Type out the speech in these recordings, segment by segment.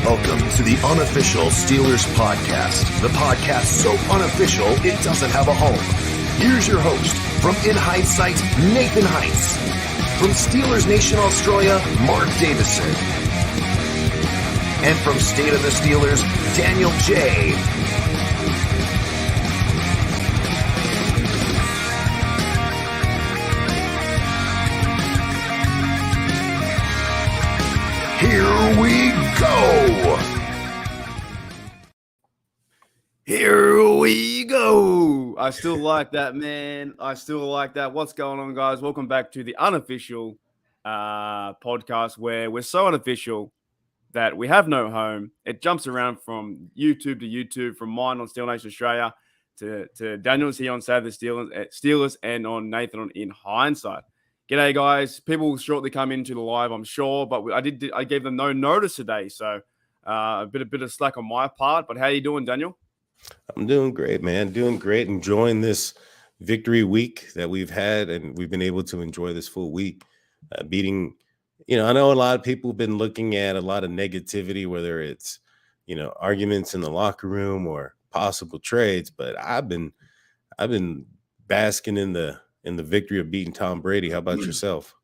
Welcome to the Unofficial Steelers Podcast, the podcast so unofficial it doesn't have a home. Here's your host, from In Hindsight, Nathan Heitz. From Steelers Nation Australia, Mark Davison. And from State of the Steelers, Daniel J. Here we go. Here we go. I still like that, man. I still like that. What's going on, guys? Welcome back to the Unofficial podcast, where we're so unofficial that we have no home. It jumps around from YouTube to YouTube, from mine on Steel Nation Australia to Daniel's here on State of the Steelers and on Nathan on In Hindsight. G'day, guys. People will shortly come into the live, I'm sure, but I gave them no notice today, so a bit of slack on my part. But how you doing, Daniel? I'm doing great, man. Doing great. Enjoying this victory week that we've had, and we've been able to enjoy this full week. Beating, I know a lot of people have been looking at a lot of negativity, whether it's, arguments in the locker room or possible trades, but I've been basking in the victory of beating Tom Brady. How about yourself?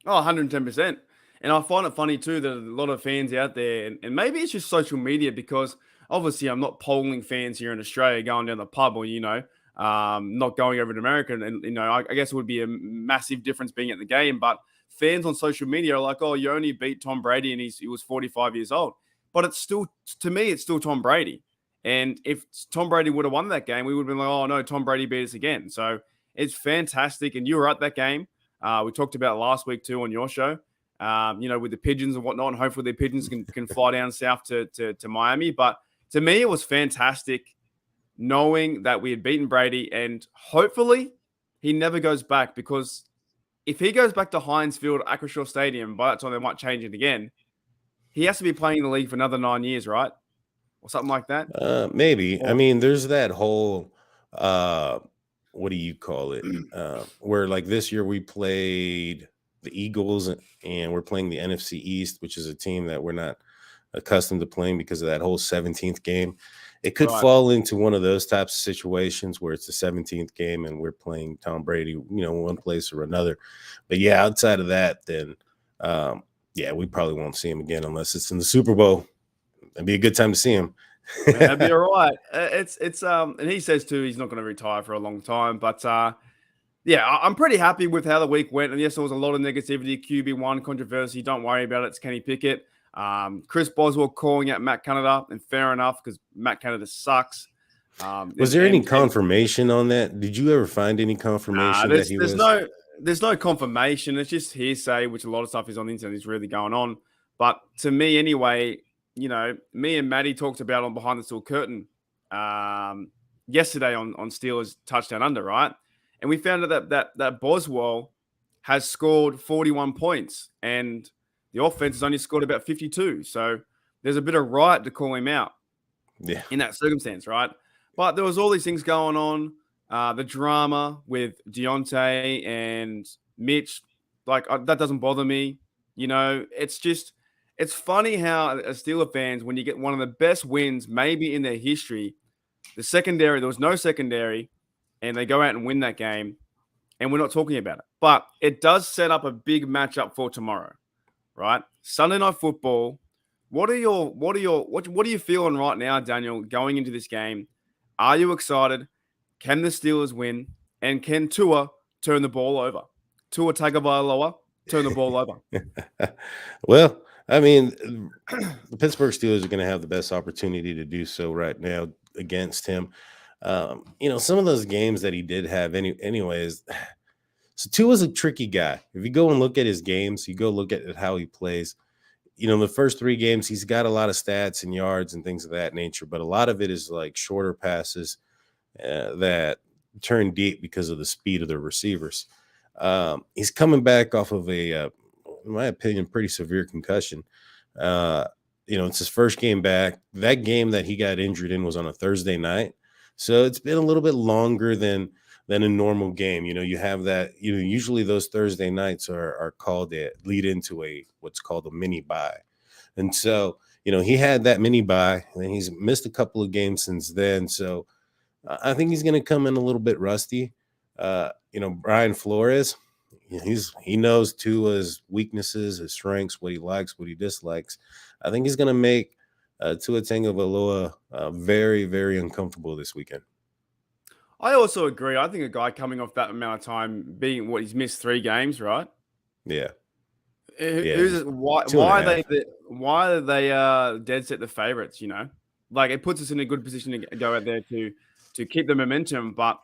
Oh, 110%. And I find it funny too that a lot of fans out there, and maybe it's just social media, because obviously I'm not polling fans here in Australia going down the pub, or, not going over to America. And, I guess it would be a massive difference being at the game. But fans on social media are like, oh, you only beat Tom Brady and he was 45 years old. But it's still, to me, it's still Tom Brady. And if Tom Brady would have won that game, we would have been like, oh, no, Tom Brady beat us again. So it's fantastic. And you were at that game. We talked about last week too on your show, with the pigeons and whatnot. And hopefully the pigeons can fly down south to Miami. But to me, it was fantastic knowing that we had beaten Brady, and hopefully he never goes back, because if he goes back to Heinz Field, Acrisure Stadium, by that time they might change it again, he has to be playing in the league for another 9 years, right? Or something like that? Maybe. I mean, there's that whole, what do you call it? Where like this year we played the Eagles and we're playing the NFC East, which is a team that we're not accustomed to playing because of that whole 17th game. It could fall into one of those types of situations where it's the 17th game and we're playing Tom Brady, one place or another. But yeah, outside of that, then we probably won't see him again unless it's in the Super Bowl. It'd be a good time to see him. That'd be all right. It's and he says too he's not going to retire for a long time. But I'm pretty happy with how the week went. And yes, there was a lot of negativity, QB1 controversy. Don't worry about it. It's Kenny Pickett. Chris Boswell calling out Matt Canada, and fair enough, because Matt Canada sucks. Was there any confirmation on that? Did you ever find any confirmation that he was? There's no confirmation. It's just hearsay, which a lot of stuff is on the internet is really going on. But to me, anyway, me and Maddie talked about on Behind the Steel Curtain yesterday on Steelers Touchdown Under, right? And we found out that Boswell has scored 41 points, and the offense has only scored about 52. So there's a bit of right to call him out in that circumstance, right? But there was all these things going on. The drama with Deontay and Mitch, that doesn't bother me. It's funny how as Steeler fans, when you get one of the best wins maybe in their history, there was no secondary, and they go out and win that game, and we're not talking about it. But it does set up a big matchup for tomorrow. Right, Sunday Night Football. What are you feeling right now, Daniel, going into this game? Are you excited? Can the Steelers win? And can Tua turn the ball over? Tua Turntheballova turn the ball over. Well, I mean, the Pittsburgh Steelers are going to have the best opportunity to do so right now against him. Some of those games that he did have anyways. So Tua's a tricky guy. If you go and look at his games, you go look at how he plays. The first 3 games, he's got a lot of stats and yards and things of that nature, but a lot of it is like shorter passes that turn deep because of the speed of the receivers. He's coming back off of in my opinion, pretty severe concussion. It's his first game back. That game that he got injured in was on a Thursday night. So it's been a little bit longer than a normal game. You have that, usually those Thursday nights are called lead into what's called a mini bye. And so, he had that mini bye, and he's missed a couple of games since then. So I think he's going to come in a little bit rusty. Brian Flores, he knows Tua's weaknesses, his strengths, what he likes, what he dislikes. I think he's going to make Tua Turntheballova very, very uncomfortable this weekend. I also agree. I think a guy coming off that amount of time, being what he's missed 3 games, right? Yeah. Why are they dead set the favorites? Like it puts us in a good position to go out there to keep the momentum. But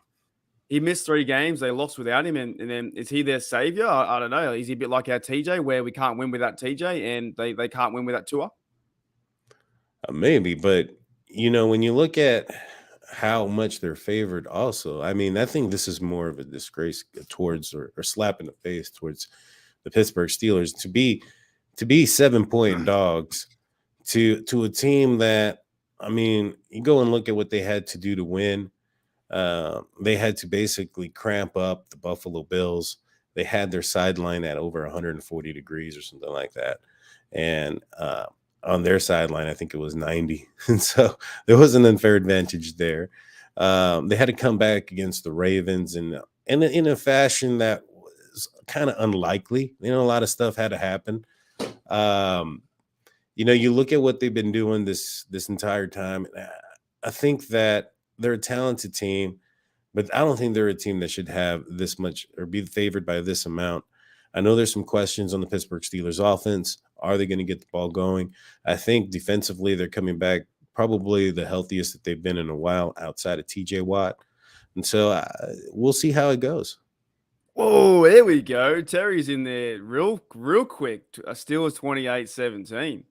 he missed 3 games. They lost without him, and then is he their savior? I don't know. Is he a bit like our TJ, where we can't win without TJ, and they can't win without Tua? Maybe, but when you look at how much they're favored, also, I mean, I think this is more of a disgrace towards or slap in the face towards the Pittsburgh Steelers to be 7-point dogs to a team that, I mean, you go and look at what they had to do to win. They had to basically cramp up the Buffalo Bills. They had their sideline at over 140 degrees or something like that. And on their sideline, I think it was 90. And so there was an unfair advantage there. They had to come back against the Ravens in a fashion that was kind of unlikely. A lot of stuff had to happen. You look at what they've been doing this entire time. I think that they're a talented team, but I don't think they're a team that should have this much or be favored by this amount. I know there's some questions on the Pittsburgh Steelers offense. Are they going to get the ball going? I think defensively they're coming back probably the healthiest that they've been in a while outside of TJ Watt. And so we'll see how it goes. Whoa, there we go. Terry's in there real quick. Steelers 28-17.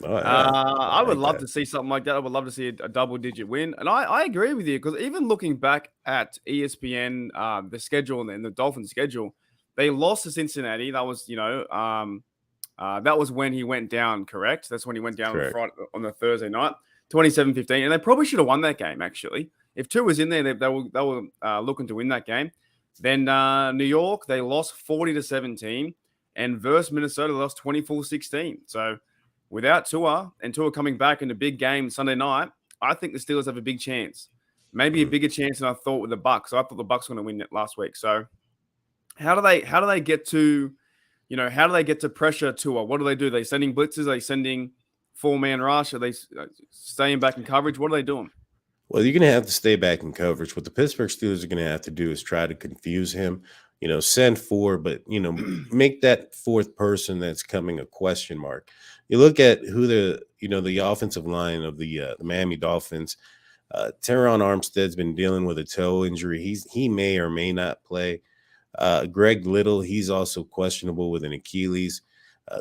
Oh, yeah. I would love to see something like that. I would love to see a double-digit win. And I agree with you because even looking back at ESPN, the schedule and the Dolphins schedule, they lost to Cincinnati. That was, that was when he went down, correct? That's when he went down on the Thursday night, 27-15. And they probably should have won that game, actually. If Tua was in there, they were looking to win that game. Then New York, they lost 40-17. And versus Minnesota, they lost 24-16. So without Tua and Tua coming back in a big game Sunday night, I think the Steelers have a big chance. Maybe a bigger chance than I thought with the Bucs. I thought the Bucs were going to win it last week. So how do they get to, how do they get to pressure Tua? What do? Are they sending blitzes? Are they sending 4-man rush? Are they staying back in coverage? What are they doing? Well, you're going to have to stay back in coverage. What the Pittsburgh Steelers are going to have to do is try to confuse him, send 4, but, make that 4th person that's coming a question mark. You look at who the offensive line of the Miami Dolphins, Teron Armstead's been dealing with a toe injury. He may or may not play. Greg Little, he's also questionable with an Achilles.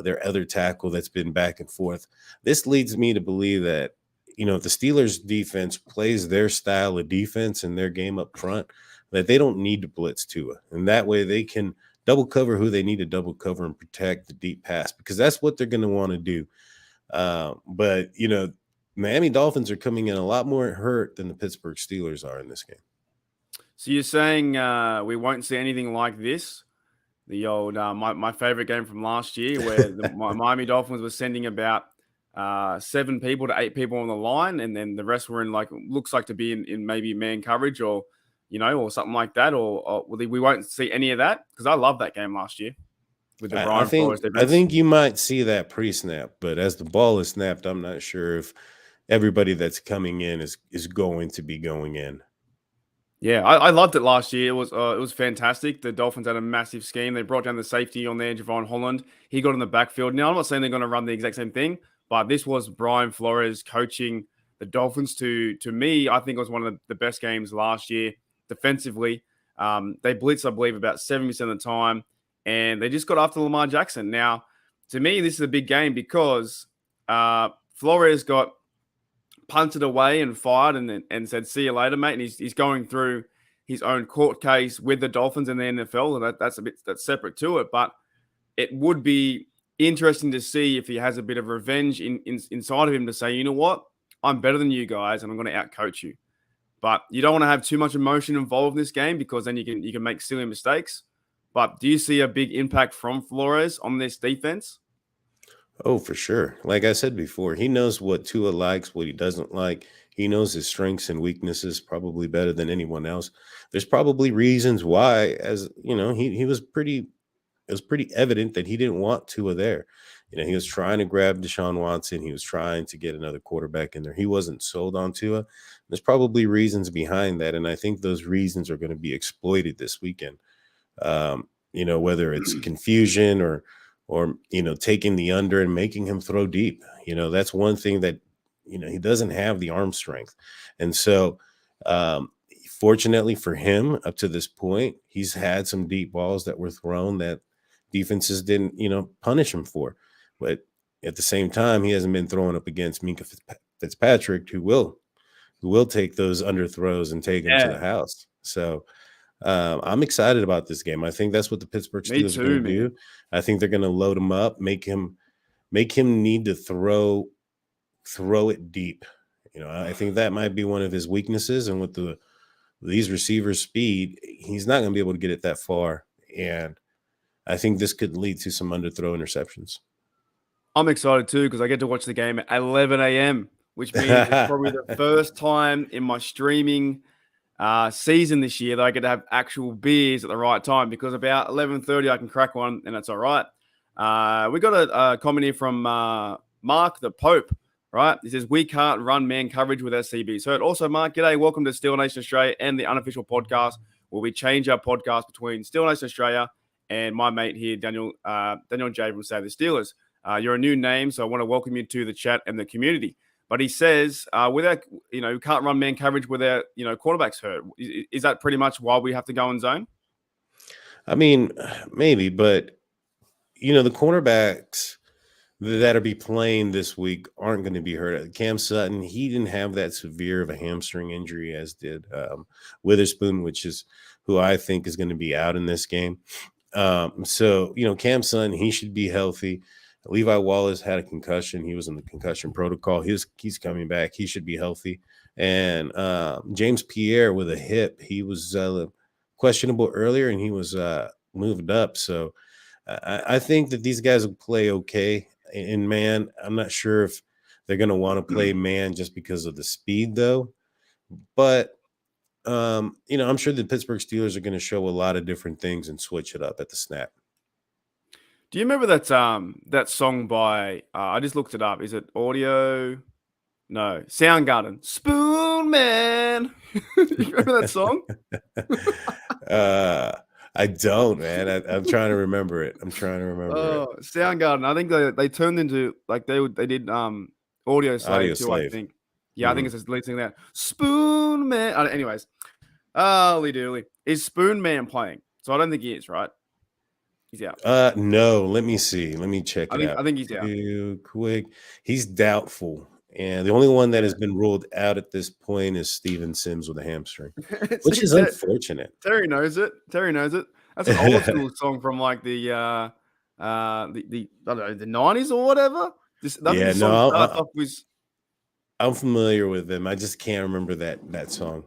Their other tackle that's been back and forth. This leads me to believe that, if the Steelers defense plays their style of defense and their game up front, that they don't need to blitz Tua. And that way they can double cover who they need to double cover and protect the deep pass, because that's what they're going to want to do. But Miami Dolphins are coming in a lot more hurt than the Pittsburgh Steelers are in this game. So you're saying we won't see anything like this? The old my favorite game from last year, where the Miami Dolphins were sending about 7 people to 8 people on the line, and then the rest were in looks like to be in maybe man coverage or or something like that, or we won't see any of that, because I love that game last year with the Brian Flores. I think you might see that pre-snap, but as the ball is snapped, I'm not sure if everybody that's coming in is going to be going in. Yeah, I loved it last year. It was fantastic. The Dolphins had a massive scheme. They brought down the safety on there, Javon Holland. He got in the backfield. Now, I'm not saying they're going to run the exact same thing, but this was Brian Flores coaching the Dolphins to me. I think it was one of the best games last year defensively. They blitzed, I believe, about 70% of the time, and they just got after Lamar Jackson. Now, to me, this is a big game because Flores got punted away and fired and said, "See you later, mate." And he's going through his own court case with the Dolphins and the NFL, and that's separate to it. But it would be interesting to see if he has a bit of revenge inside of him to say, you know what, I'm better than you guys, and I'm going to outcoach you. But you don't want to have too much emotion involved in this game, because then you can make silly mistakes. But do you see a big impact from Flores on this defense? Oh, for sure. Like I said before, he knows what Tua likes, what he doesn't like. He knows his strengths and weaknesses probably better than anyone else. There's probably reasons why, as you know, he was pretty. It was pretty evident that he didn't want Tua there. You know, he was trying to grab Deshaun Watson. He was trying to get another quarterback in there. He wasn't sold on Tua. There's probably reasons behind that, and I think those reasons are going to be exploited this weekend. Whether it's confusion or taking the under and making him throw deep. That's one thing that he doesn't have the arm strength. And so fortunately for him, up to this point, he's had some deep balls that were thrown that defenses didn't punish him for. But at the same time, he hasn't been thrown up against Minka Fitzpatrick, who will take those underthrows and take them to the house. So I'm excited about this game. I think that's what the Pittsburgh Steelers are going to do. I think they're going to load him up, make him need to throw it deep. I think that might be one of his weaknesses. And with these receivers' speed, he's not going to be able to get it that far. And I think this could lead to some underthrow interceptions. I'm excited too because I get to watch the game at 11 a.m., which means it's probably the first time in my streaming season this year that I get to have actual beers at the right time, because about 11:30 I can crack one and that's all right. We got a comment here from Mark the Pope, right? He says, we can't run man coverage with SCBs hurt. Also, Mark, g'day. Welcome to Steel Nation Australia and the Unofficial Podcast, where we change our podcast between Steel Nation Australia and my mate here, Daniel J from Save the Steelers. You're a new name, so I want to welcome you to the chat and the community. But he says, without, you can't run man coverage without, quarterbacks hurt. Is that pretty much why we have to go in zone? I mean, maybe, but, the cornerbacks that are be playing this week aren't going to be hurt. Cam Sutton, he didn't have that severe of a hamstring injury as did Witherspoon, which is who I think is going to be out in this game. So, Cam Sutton, he should be healthy. Levi Wallace had a concussion. He was in the concussion protocol. He's coming back. He should be healthy. And James Pierre with a hip, he was questionable earlier, and he was moved up. So I think that these guys will play okay in man. I'm not sure if they're going to want to play man just because of the speed, though. But, I'm sure the Pittsburgh Steelers are going to show a lot of different things and switch it up at the snap. Do you remember that song by, I just looked it up. Is it Audio? No, Soundgarden. Spoon Man. You remember that song? I don't, man. I'm trying to remember it. it. Soundgarden. I think they turned into, like, they did Audio Slave too, I think. Yeah, I think it's the lead thing there. Spoon Man. Anyways, holy dooly. Is Spoon Man playing? So I don't think he is, right? He's out. No, let me see. Let me check it out. I think he's out. Real quick. He's doubtful. And the only one that has been ruled out at this point is Steven Sims with a hamstring, which is unfortunate. Terry knows it. That's an old school song from like the I don't know, the 90s or whatever. I'm familiar with them. I just can't remember that song.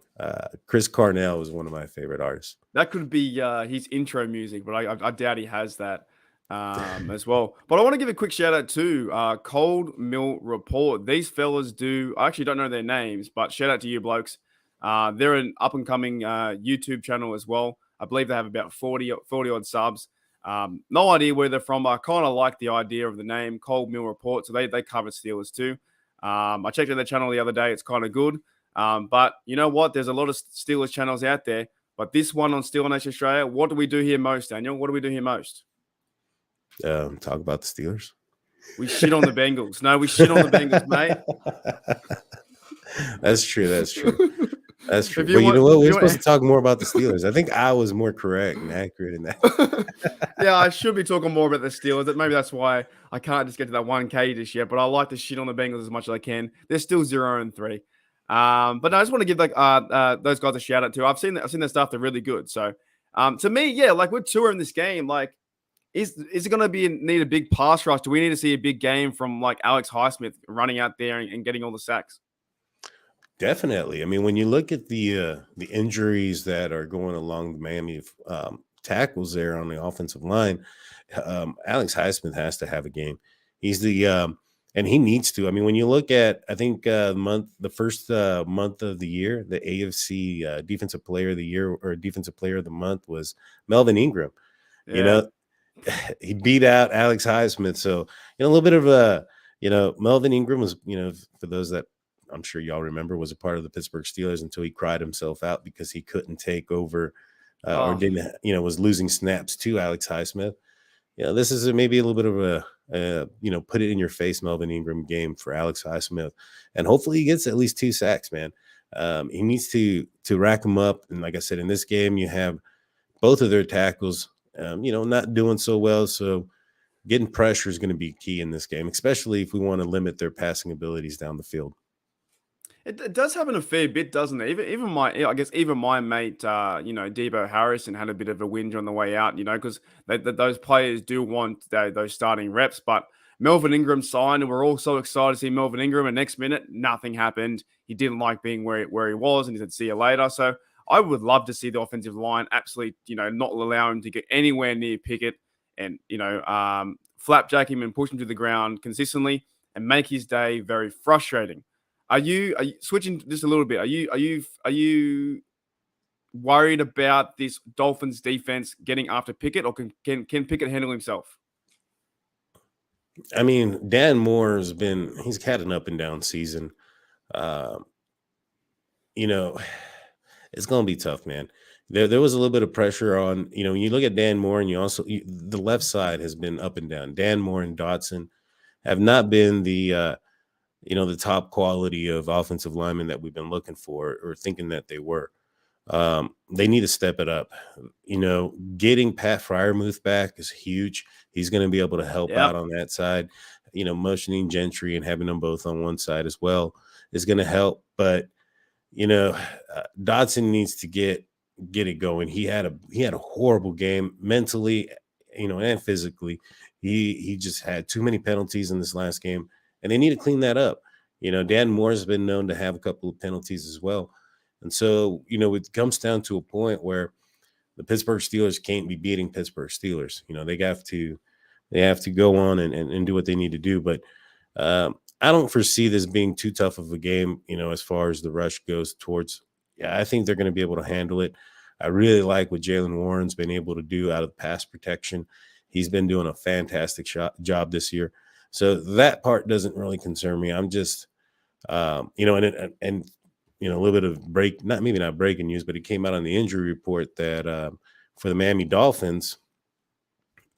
Chris Cornell was one of my favorite artists. That could be his intro music, but I doubt he has that as well. But I want to give a quick shout out to Cold Mill Report. These fellas do, I actually don't know their names, but shout out to you blokes. They're an up and coming YouTube channel as well. I believe they have about 40 odd subs. No idea where they're from, but I kind of like the idea of the name Cold Mill Report. So they cover Steelers too. I checked out their channel the other day. It's kind of good. But you know what? There's a lot of Steelers channels out there. But this one on Steel Nation Australia, what do we do here most, Daniel? What do we do here most? Talk about the Steelers. We shit on the Bengals. No, we shit on the Bengals, mate. That's true. That's true. But you know what? We're supposed to talk more about the Steelers. I think I was more correct and accurate in that. Yeah, I should be talking more about the Steelers. Maybe that's why I can't just get to that 1K just yet. But I like to shit on the Bengals as much as I can. They're still 0-3. But no, I just want to give those guys a shout out too. I've seen their stuff. They're really good. So to me, yeah, like with Tua in this game, like is it going to need a big pass rush? Do we need to see a big game from like Alex Highsmith running out there and getting all the sacks? Definitely. I mean, when you look at the injuries that are going along the Miami tackles there on the offensive line, Alex Highsmith has to have a game. He's and he needs to. I mean, when you look at, I think the first month of the year, the AFC Defensive Player of the Year or Defensive Player of the Month was Melvin Ingram. You Yeah. know, he beat out Alex Highsmith. So, a little bit of Melvin Ingram was, for those that I'm sure y'all remember, was a part of the Pittsburgh Steelers until he cried himself out because he couldn't take over or didn't, was losing snaps to Alex Highsmith. This is maybe a little bit of a put it in your face Melvin Ingram game for Alex Highsmith, and hopefully he gets at least 2 sacks, man. He needs to rack them up. And like I said, in this game, you have both of their tackles, not doing so well. So getting pressure is going to be key in this game, especially if we want to limit their passing abilities down the field. It does happen a fair bit, doesn't it? Even my mate, Debo Harrison had a bit of a whinge on the way out, because those players do want those starting reps. But Melvin Ingram signed, and we're all so excited to see Melvin Ingram. And next minute, nothing happened. He didn't like being where he was, and he said, "See you later." So I would love to see the offensive line absolutely, not allow him to get anywhere near Pickett, and flapjack him and push him to the ground consistently, and make his day very frustrating. Are you switching just a little bit? Are you worried about this Dolphins defense getting after Pickett, or can Pickett handle himself? I mean, Dan Moore he's had an up and down season. It's going to be tough, man. There was a little bit of pressure on, when you look at Dan Moore, and the left side has been up and down. Dan Moore and Dotson have not been the top quality of offensive linemen that we've been looking for or thinking that they were. They need to step it up. Getting Pat Freiermuth back is huge. He's going to be able to help out on that side. Motioning Gentry and having them both on one side as well is going to help. But, Dotson needs to get it going. He had a horrible game mentally, and physically. He just had too many penalties in this last game, and they need to clean that up. Dan Moore's been known to have a couple of penalties as well. And so, it comes down to a point where the Pittsburgh Steelers can't be beating Pittsburgh Steelers. They have to go on and do what they need to do. But I don't foresee this being too tough of a game, as far as the rush goes towards. Yeah, I think they're going to be able to handle it. I really like what Jaylen Warren's been able to do out of pass protection. He's been doing a fantastic job this year. So that part doesn't really concern me. I'm just, a little bit of not breaking news, but it came out on the injury report that for the Miami Dolphins,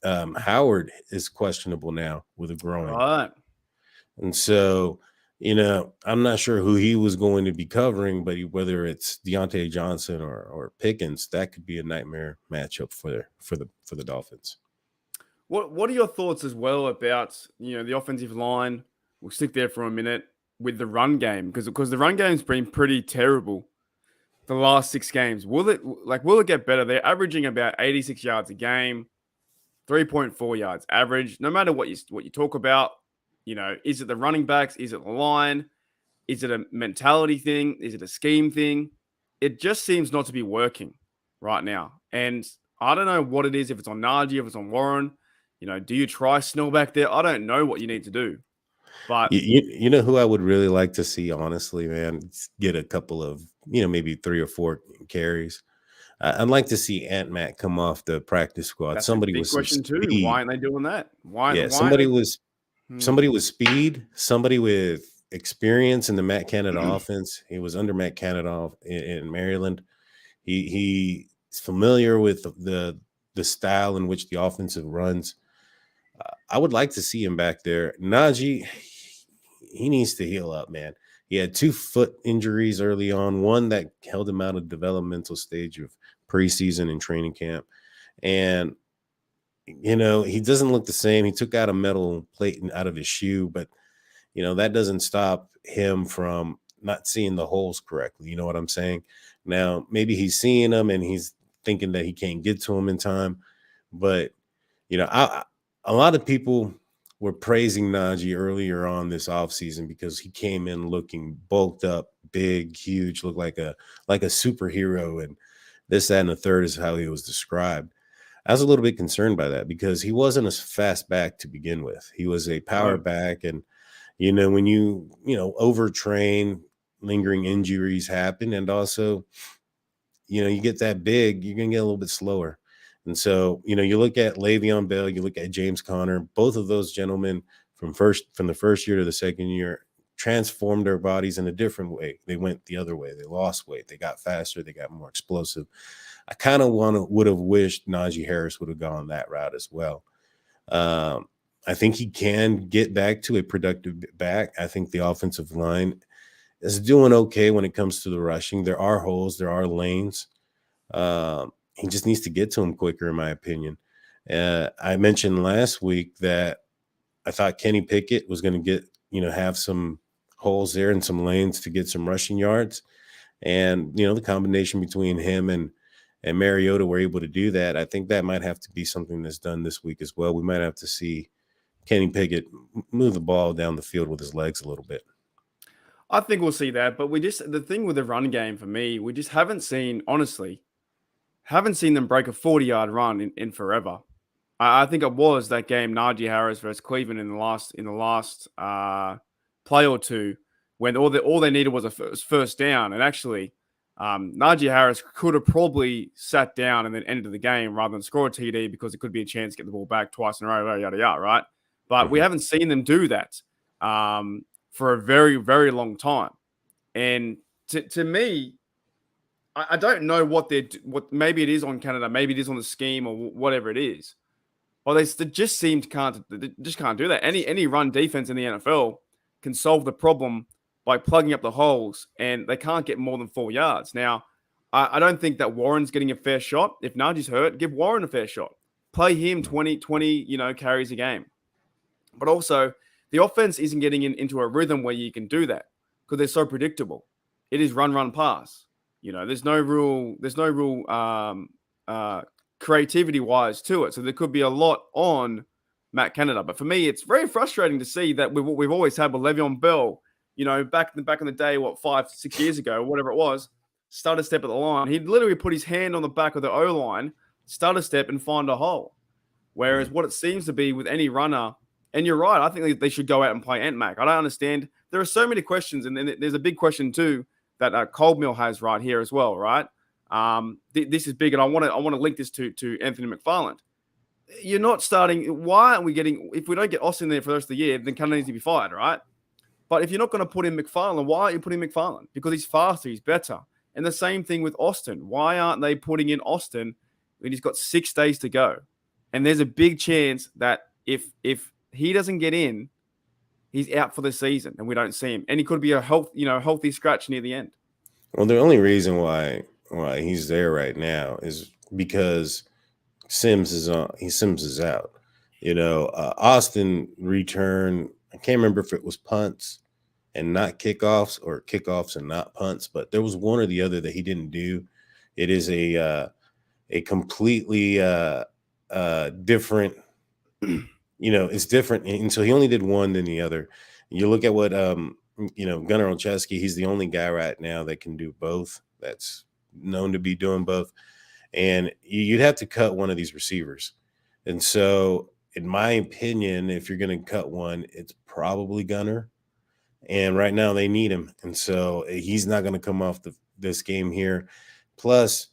Howard is questionable now with a groin. Right. And so, I'm not sure who he was going to be covering, but whether it's Deontay Johnson or Pickens, that could be a nightmare matchup for the Dolphins. What are your thoughts as well about the offensive line? We'll stick there for a minute with the run game, because the run game's been pretty terrible the last 6 games. Will it get better? They're averaging about 86 yards a game, 3.4 yards average. No matter what you talk about, is it the running backs? Is it the line? Is it a mentality thing? Is it a scheme thing? It just seems not to be working right now. And I don't know what it is, if it's on Najee, if it's on Warren. Do you try Snell back there? I don't know what you need to do. But you know who I would really like to see, honestly, man, get a couple of, maybe 3 or 4 carries. I'd like to see Ant Mac come off the practice squad. That's somebody a big with question some too. speed. Why aren't they doing that? Somebody with speed, somebody with experience in the Matt Canada offense. He was under Matt Canada in Maryland. He's familiar with the style in which the offensive runs. I would like to see him back there. Najee, he needs to heal up, man. He had 2 foot injuries early on, one that held him out of developmental stage of preseason and training camp. And, he doesn't look the same. He took out a metal plate out of his shoe, but, that doesn't stop him from not seeing the holes correctly. You know what I'm saying? Now, maybe he's seeing them and he's thinking that he can't get to them in time. But, a lot of people were praising Najee earlier on this offseason because he came in looking bulked up, big, huge, looked like a superhero, and this, that, and the third is how he was described. I was a little bit concerned by that because he wasn't a fast back to begin with. He was a power No. back, and when you overtrain, lingering injuries happen, and also you get that big, you're gonna get a little bit slower. And so you look at Le'Veon Bell, you look at James Conner, both of those gentlemen from the first year to the second year transformed their bodies in a different way. They went the other way. They lost weight. They got faster. They got more explosive. I kind of would have wished Najee Harris would have gone that route as well. I think he can get back to a productive back. I think the offensive line is doing okay when it comes to the rushing. There are holes. There are lanes. He just needs to get to him quicker, in my opinion. I mentioned last week that I thought Kenny Pickett was going to get, have some holes there and some lanes to get some rushing yards. And, the combination between him and Mariota were able to do that. I think that might have to be something that's done this week as well. We might have to see Kenny Pickett move the ball down the field with his legs a little bit. I think we'll see that. But the thing with the run game for me, we just haven't seen them break a 40-yard run in forever. I think it was that game, Najee Harris versus Cleveland in the last play or two, when all they needed was a first down. And actually, Najee Harris could have probably sat down and then ended the game rather than score a TD because it could be a chance to get the ball back twice in a row, yada, yada, right? But we haven't seen them do that for a very, very long time. And to me, I don't know what maybe it is on Canada, maybe it is on the scheme or whatever it is. Well, they just can't do that. Any run defense in the NFL can solve the problem by plugging up the holes, and they can't get more than 4 yards. Now, I don't think that Warren's getting a fair shot. If Najee's hurt, give Warren a fair shot. Play him 20 carries a game. But also, the offense isn't getting into a rhythm where you can do that because they're so predictable. It is run, pass. There's no real creativity-wise to it. So there could be a lot on Matt Canada. But for me, it's very frustrating to see that what we've always had with Le'Veon Bell, back in the day, 5-6 years ago, whatever it was, stutter step at the line. He'd literally put his hand on the back of the O-line, stutter step, and find a hole. Whereas what it seems to be with any runner, and you're right, I think they should go out and play Ant-Mac. I don't understand. There are so many questions, and then there's a big question too that Coldmill has right here as well, right? This is big, and I want to link this to Anthony McFarland. You're not starting. Why aren't we getting? If we don't get Austin there for the rest of the year, then Canada needs to be fired, right? But if you're not going to put in McFarland, why aren't you putting McFarland? Because he's faster, he's better. And the same thing with Austin. Why aren't they putting in Austin when he's got 6 days to go? And there's a big chance that if he doesn't get in, he's out for the season, and we don't see him. And he could be a healthy scratch near the end. Well, the only reason why he's there right now is because Sims is out. Austin return. I can't remember if it was punts and not kickoffs or kickoffs and not punts, but there was one or the other that he didn't do. It is a completely different. It's different, and so he only did one than the other. You look at what Gunnar Olszewski. He's the only guy right now that can do both. That's known to be doing both, and you'd have to cut one of these receivers. And so, in my opinion, if you're going to cut one, it's probably Gunnar. And right now they need him, and so he's not going to come off this game here. Plus,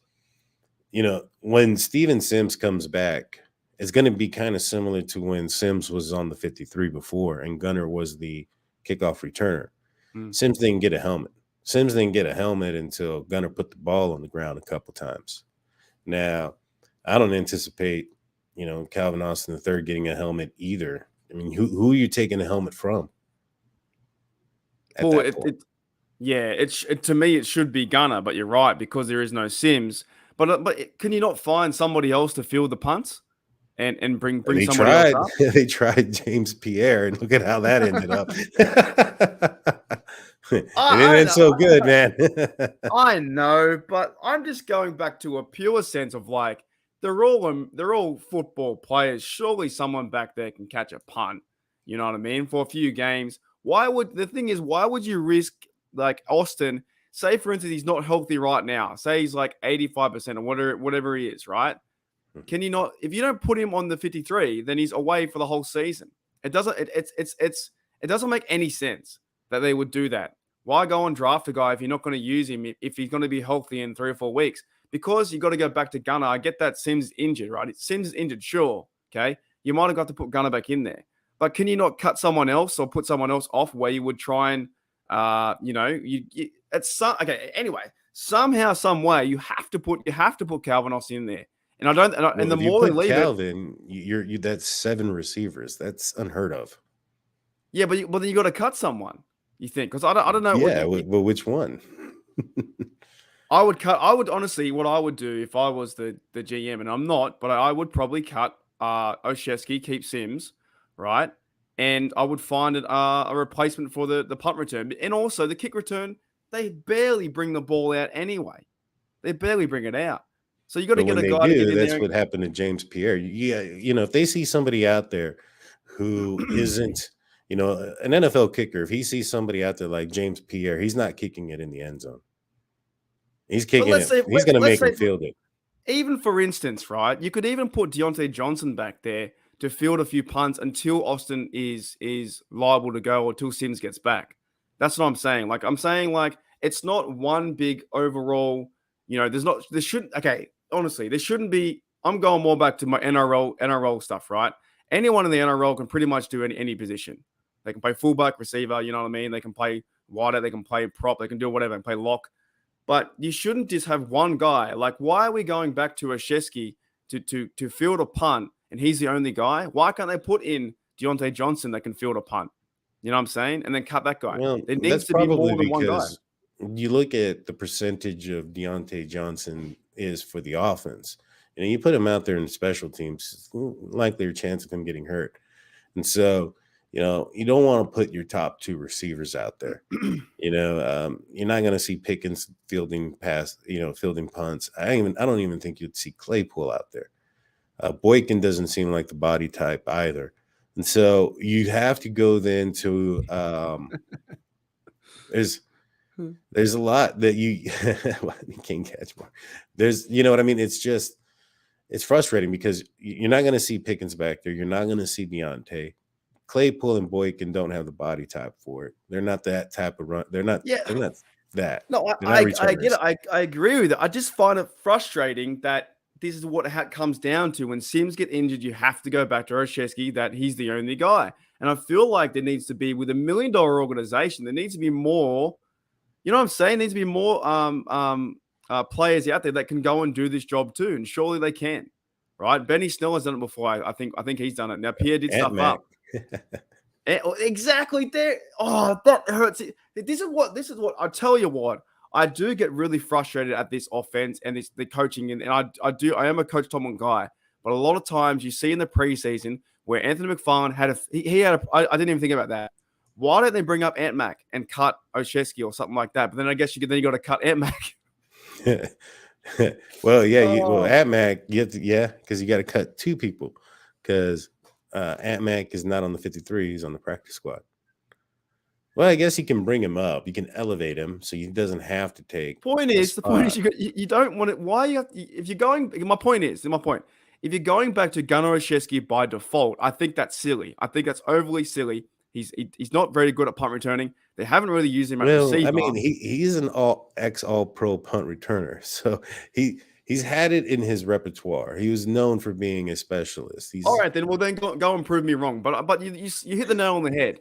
when Steven Sims comes back, it's going to be kind of similar to when Sims was on the 53 before, and Gunnar was the kickoff returner. Sims didn't get a helmet. Sims didn't get a helmet until Gunnar put the ball on the ground a couple times. Now, I don't anticipate, Calvin Austin III getting a helmet either. I mean, who are you taking a helmet from? To me, it should be Gunnar, but you're right, because there is no Sims. But can you not find somebody else to field the punts and bring somebody else up? They tried James Pierre, and look at how that ended up. It ain't so good, man. I know, but I'm just going back to a pure sense of they're all football players. Surely someone back there can catch a punt. You know what I mean? For a few games. Why would you risk Austin? Say, for instance, he's not healthy right now. Say he's 85% or whatever he is, right? Can you not? If you don't put him on the 53, then he's away for the whole season. It doesn't. It doesn't make any sense that they would do that. Why go and draft a guy if you're not going to use him if he's going to be healthy in 3 or 4 weeks? Because you got to go back to Gunner. I get that Sims is injured, right? Sims is injured, sure. Okay, you might have got to put Gunner back in there, but can you not cut someone else or put someone else off where you would try and, it's some okay. Anyway, somehow, some way, you have to put Calvin Austin in there. And I don't. And the more they leave Calvin, you that's 7 receivers. That's unheard of. Yeah, but then you got to cut someone. You think? Because I don't know. Yeah, but which one? I would honestly, what I would do if I was the GM, and I'm not, but I would probably cut Olszewski, keep Sims, right? And I would find a replacement for the punt return. And also the kick return, they barely bring the ball out anyway. They barely bring it out. So you got to get a guy to get in that's there. What happened to James Pierre. Yeah, if they see somebody out there who isn't, an NFL kicker, if he sees somebody out there like James Pierre, he's not kicking it in the end zone. He's kicking it. He's going to make him field it. Even for instance, right, you could even put Deontay Johnson back there to field a few punts until Austin is liable to go or till Sims gets back. That's what I'm saying. Like, it's not one big overall, there shouldn't be, I'm going more back to my NRL stuff, right? Anyone in the NRL can pretty much do any position. They can play fullback, receiver, you know what I mean? They can play wider, they can play prop, they can do whatever, and play lock. But you shouldn't just have one guy. Like, why are we going back to Olszewski to field a punt and he's the only guy? Why can't they put in Deontay Johnson that can field a punt? You know what I'm saying? And then cut that guy. Well, it needs to be more than one guy. You look at the percentage of Deontay Johnson is for the offense. And you put him out there in special teams, likely a chance of him getting hurt. And so, you don't want to put your top 2 receivers out there. You're not going to see Pickens fielding punts. I don't even think you'd see Claypool out there. Boykin doesn't seem like the body type either. And so you have to go then to there's a lot that you can't catch more. There's, you know what I mean? It's frustrating because you're not going to see Pickens back there. You're not going to see Deontay. Claypool and Boykin don't have the body type for it. They're not that type of run. They're not that. No, I get it. I agree with it. I just find it frustrating that this is what it comes down to. When Sims get injured, you have to go back to Olszewski, that he's the only guy. And I feel like there needs to be, with $1 million organization, there needs to be more, you know what I'm saying? There needs to be more players out there that can go and do this job too. And surely they can, right? Benny Snell has done it before. I think he's done it. Now, Pierre did stuff up. Exactly there. Oh, that hurts. This is what I tell you what. I do get really frustrated at this offense and the coaching, and I am a Coach Tomlin guy, but a lot of times you see in the preseason where Anthony McFarlane I didn't even think about that. Why don't they bring up Ant Mac and cut Olszewski or something like that? But then I guess you got to cut Ant Mac. Well, yeah, Ant Mac, because you got to cut 2 people because Ant Mac is not on the 53; he's on the practice squad. Well, I guess you can bring him up. You can elevate him so he doesn't have to take. The point is you don't want it. Why if you're going? My point. If you're going back to Gunnar Olszewski by default, I think that's silly. I think that's overly silly. He's not very good at punt returning. They haven't really used him at receiver. I mean, he's an all-pro punt returner, so he's had it in his repertoire. He was known for being a specialist. All right, then. Well, then go and prove me wrong. But you hit the nail on the head.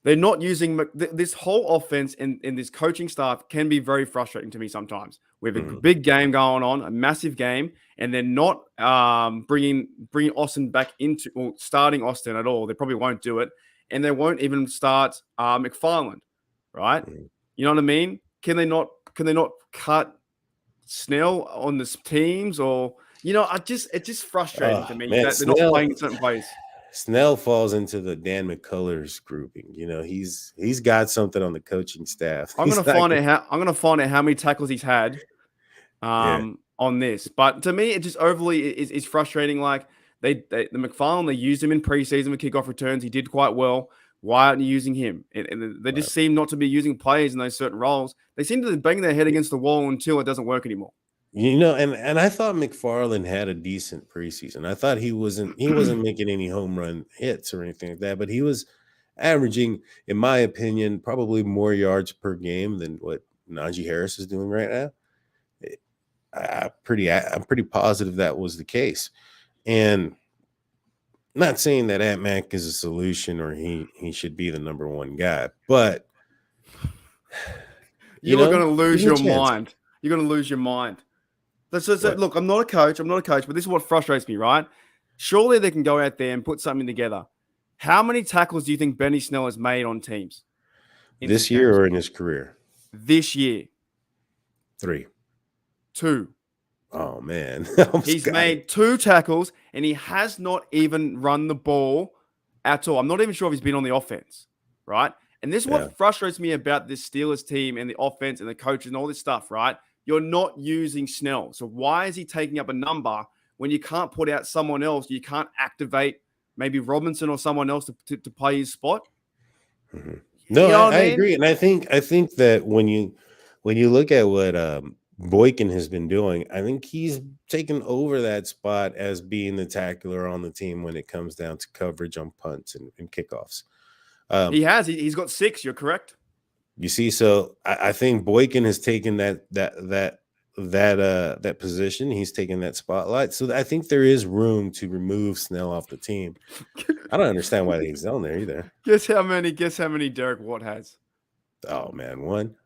They're not using this whole offense and this coaching staff can be very frustrating to me sometimes. We have a big game going on, a massive game, and they're not bringing Austin back into or starting Austin at all. They probably won't do it, and they won't even start McFarland, right? You know what I mean? Can they not cut Snell on the teams or it's just frustrating to me that they're not playing certain plays. Snell falls into the Dan McCullers grouping. He's got something on the coaching staff. I'm gonna find out how many tackles he's had on this. But to me, it just overly is frustrating. Like the McFarlane, they used him in preseason with kickoff returns. He did quite well. Why aren't you using him? And they just seem not to be using players in those certain roles. They seem to bang their head against the wall until it doesn't work anymore. and I thought McFarland had a decent preseason. I thought he wasn't making any home run hits or anything like that, but he was averaging, in my opinion, probably more yards per game than what Najee Harris is doing right now. I'm pretty positive that was the case. And I'm not saying that Ant Mac is a solution or he should be the number one guy, but you are going to lose give him a your chance. mind. You're going to lose your mind. What? Look, I'm not a coach, but this is what frustrates me, right? Surely they can go out there and put something together. How many tackles do you think Benny Snell has made on teams? This year or in his career? This year. 3. 2. Oh, man. He's made 2 tackles, and he has not even run the ball at all. I'm not even sure if he's been on the offense, right? And this is what frustrates me about this Steelers team and the offense and the coaches and all this stuff, right? You're not using Snell. So why is he taking up a number when you can't put out someone else? You can't activate maybe Robinson or someone else to play his spot? Mm-hmm. No, I agree. And I think that when you look at what Boykin has been doing, I think he's taken over that spot as being the tackler on the team when it comes down to coverage on punts and kickoffs. He has. He's got 6. You're correct. You see, so I think Boykin has taken that position. He's taken that spotlight. So I think there is room to remove Snell off the team. I don't understand why he's on there either. Guess how many Derek Watt has? Oh man, 1.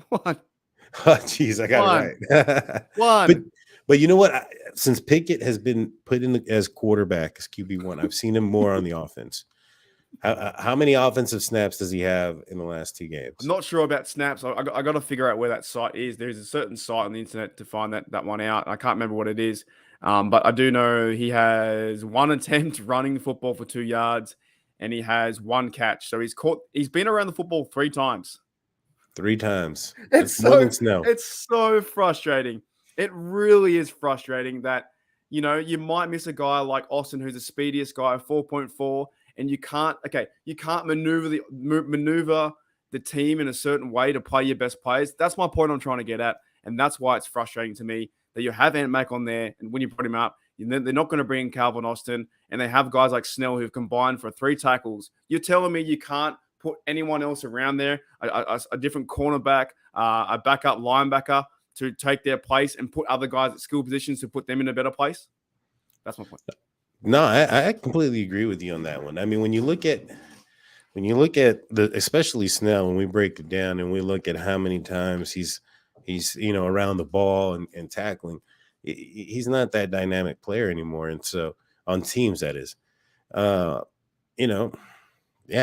1. Oh, geez, I got it right. 1. But you know what? Since Pickett has been put in as quarterback, as QB1, I've seen him more on the offense. How many offensive snaps does he have in the last 2 games? I'm not sure about snaps. I got to figure out where that site is. There's a certain site on the internet to find that one out. I can't remember what it is. But I do know he has 1 attempt running the football for 2 yards, and he has 1 catch. So he's been around the football 3 times. 3 times. It's so frustrating. It really is frustrating that, you might miss a guy like Austin, who's the speediest guy, 4.4, and you can't maneuver the team in a certain way to play your best players. That's my point I'm trying to get at, and that's why it's frustrating to me that you have Ant Mac on there, and when you put him up, they're not going to bring in Calvin Austin, and they have guys like Snell who've combined for 3 tackles. You're telling me you can't put anyone else around there, a different cornerback, a backup linebacker to take their place and put other guys at skill positions to put them in a better place? That's my point. No, I completely agree with you on that one. I mean, when you look at especially Snell, when we break it down and we look at how many times he's around the ball and tackling, he's not that dynamic player anymore. And so on teams, that is, yeah,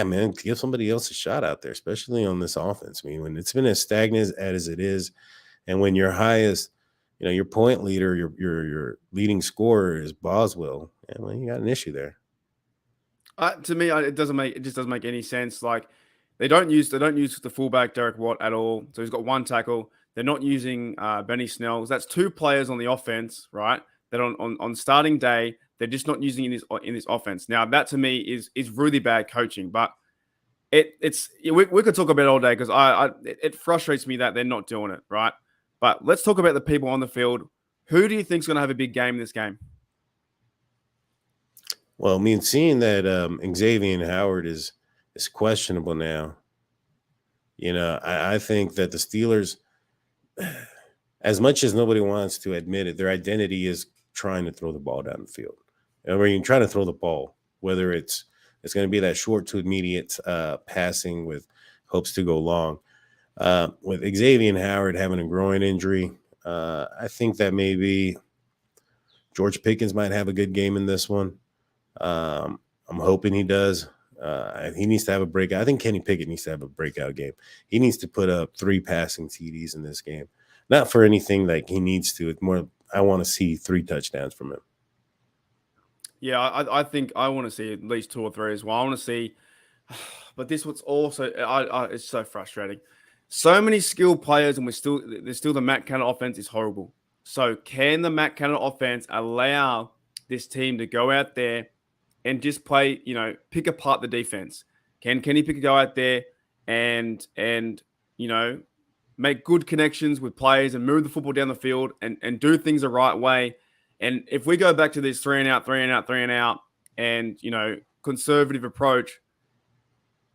man, give somebody else a shot out there, especially on this offense. I mean, when it's been as stagnant as it is, and when your highest, your point leader, your leading scorer is Boswell, well, you got an issue there. To me, it just doesn't make any sense. Like they don't use the fullback Derek Watt at all. So he's got 1 tackle. They're not using Benny Snell. That's 2 players on the offense, right? That on starting day they're just not using in this offense. Now that to me is really bad coaching. But we could talk about it all day because it frustrates me that they're not doing it, right? But let's talk about the people on the field. Who do you think is going to have a big game in this game? Well, I mean, seeing that Xavier Howard is questionable now, I think that the Steelers, as much as nobody wants to admit it, their identity is trying to throw the ball down the field. And when you try to throw the ball, whether it's going to be that short to immediate passing with hopes to go long. With Xavier Howard having a groin injury, I think that maybe George Pickens might have a good game in this one. I'm hoping he does. He needs to have a breakout. I think Kenny Pickett needs to have a breakout game. He needs to put up 3 passing TDs in this game. Not for anything like he needs to. It's more I want to see 3 touchdowns from him. Yeah, I think I want to see at least 2 or 3 as well. I want to see, but this was also it's so frustrating. So many skilled players, and there's still the Matt Canada offense is horrible. So can the Matt Canada offense allow this team to go out there and just play, pick apart the defense? Can he go out there and make good connections with players and move the football down the field and do things the right way. And if we go back to this 3 and out, and, conservative approach,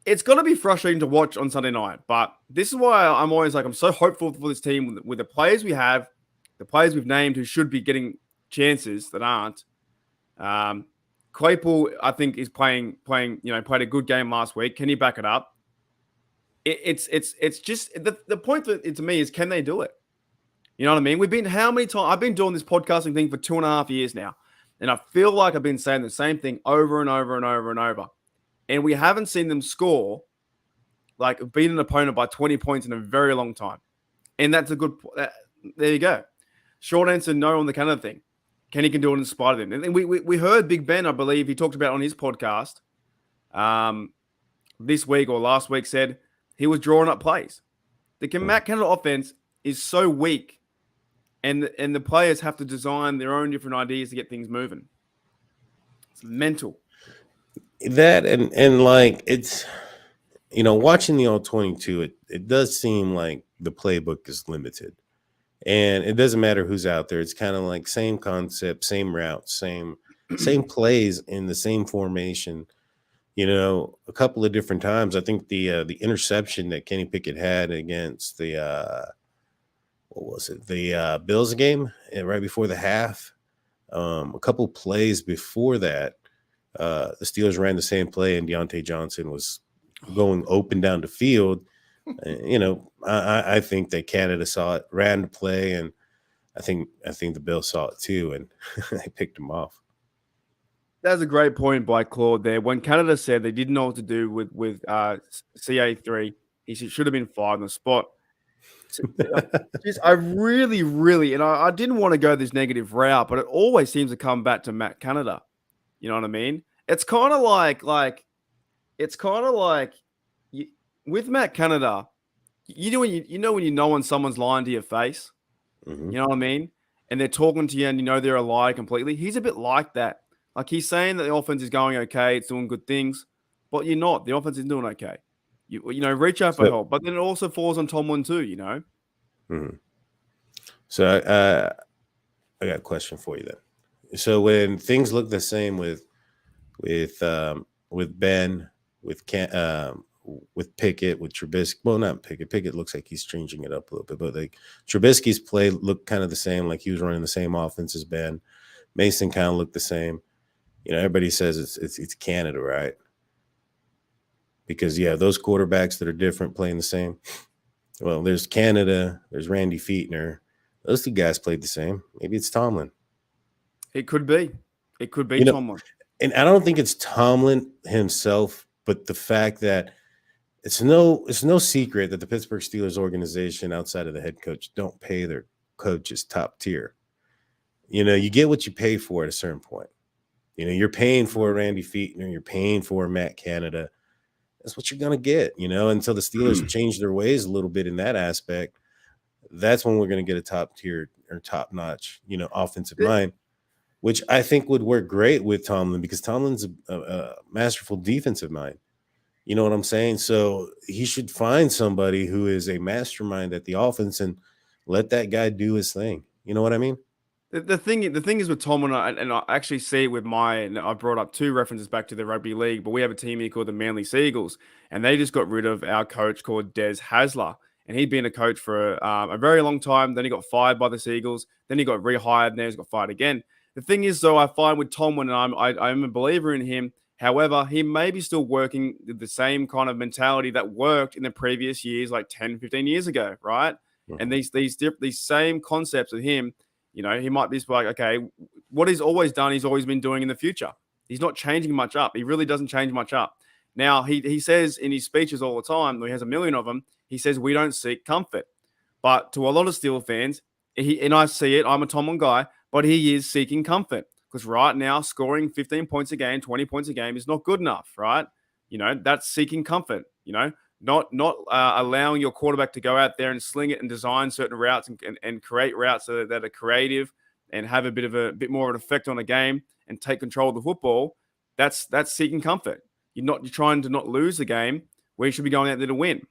it's going to be frustrating to watch on Sunday night. But this is why I'm always I'm so hopeful for this team with the players we have, the players we've named who should be getting chances that aren't. Claypool, I think, is played a good game last week. Can he back it up? It's just the point to me is, can they do it? You know what I mean? How many times I've been doing this podcasting thing for 2.5 years now, and I feel like I've been saying the same thing over and over and over and over, and we haven't seen them score, beat an opponent by 20 points in a very long time. And that's a good. There you go. Short answer, no on the Canada thing. Kenny can do it in spite of him. And then we heard Big Ben, I believe, he talked about on his podcast this week or last week, said he was drawing up plays. The Matt Canada offense is so weak, and the players have to design their own different ideas to get things moving. It's mental. That and it's, watching the All-22, it does seem like the playbook is limited. And it doesn't matter who's out there. It's kind of like same concept, same route, same plays in the same formation. A couple of different times. I think the interception that Kenny Pickett had against the the Bills game right before the half. A couple plays before that, the Steelers ran the same play, and Deontay Johnson was going open down the field. I think that Canada saw it, ran the play, and I think the Bills saw it too, and they picked him off. That's a great point by Claude there. When Canada said they didn't know what to do with CA3, he should have been fired on the spot. I really, really, and I didn't want to go this negative route, but it always seems to come back to Matt Canada. You know what I mean? It's kind of like with Matt Canada, when you know when someone's lying to your face, Mm-hmm. you know what I mean? And they're talking to you and they're a lie completely. He's a bit like that. He's saying that the offense is going okay, it's doing good things, but you're not. The offense is doing okay. You reach out for help, but then it also falls on Tomlin too, Mm-hmm. So I got a question for you then. So when things look the same with Ben, with Pickett, with Trubisky, well, not Pickett. Pickett looks like he's changing it up a little bit, but Trubisky's play looked kind of the same, like he was running the same offense as Ben. Mason kind of looked the same. Everybody says it's Canada, right? Because those quarterbacks that are different playing the same. Well, there's Canada, there's Randy Fichtner. Those two guys played the same. Maybe it's Tomlin. It could be. It could be Tomlin. And I don't think it's Tomlin himself, but the fact that it's no secret that the Pittsburgh Steelers organization, outside of the head coach, don't pay their coaches top tier. You get what you pay for at a certain point. You're paying for Randy Fichtner, you're paying for Matt Canada. That's what you're going to get, until the Steelers change their ways a little bit in that aspect. That's when we're going to get a top tier or top notch, offensive mind, which I think would work great with Tomlin, because Tomlin's a masterful defensive mind. You know what I'm saying? So he should find somebody who is a mastermind at the offense and let that guy do his thing. You know what I mean? The thing is with Tomlin, and I actually see it with I brought up two references back to the rugby league, but we have a team here called the Manly Seagulls, and they just got rid of our coach called Des Hasler, and he'd been a coach for a very long time. Then he got fired by the Seagulls. Then he got rehired, and then he got fired again. The thing is, though, I find with Tomlin, and I'm a believer in him. However, he may be still working with the same kind of mentality that worked in the previous years, like 10, 15 years ago, right? Mm-hmm. And these same concepts with him, he might be like, okay, what he's always done, he's always been doing in the future. He's not changing much up. He really doesn't change much up. Now, he says in his speeches all the time, he has a million of them, he says, we don't seek comfort. But to a lot of Steel fans, and I see it, I'm a Tomlin guy, but he is seeking comfort. Because right now, scoring 15 points a game, 20 points a game is not good enough, right? That's seeking comfort, not allowing your quarterback to go out there and sling it and design certain routes and create routes that are creative and have a bit more of an effect on the game and take control of the football. That's seeking comfort. You're trying to not lose the game where you should be going out there to win.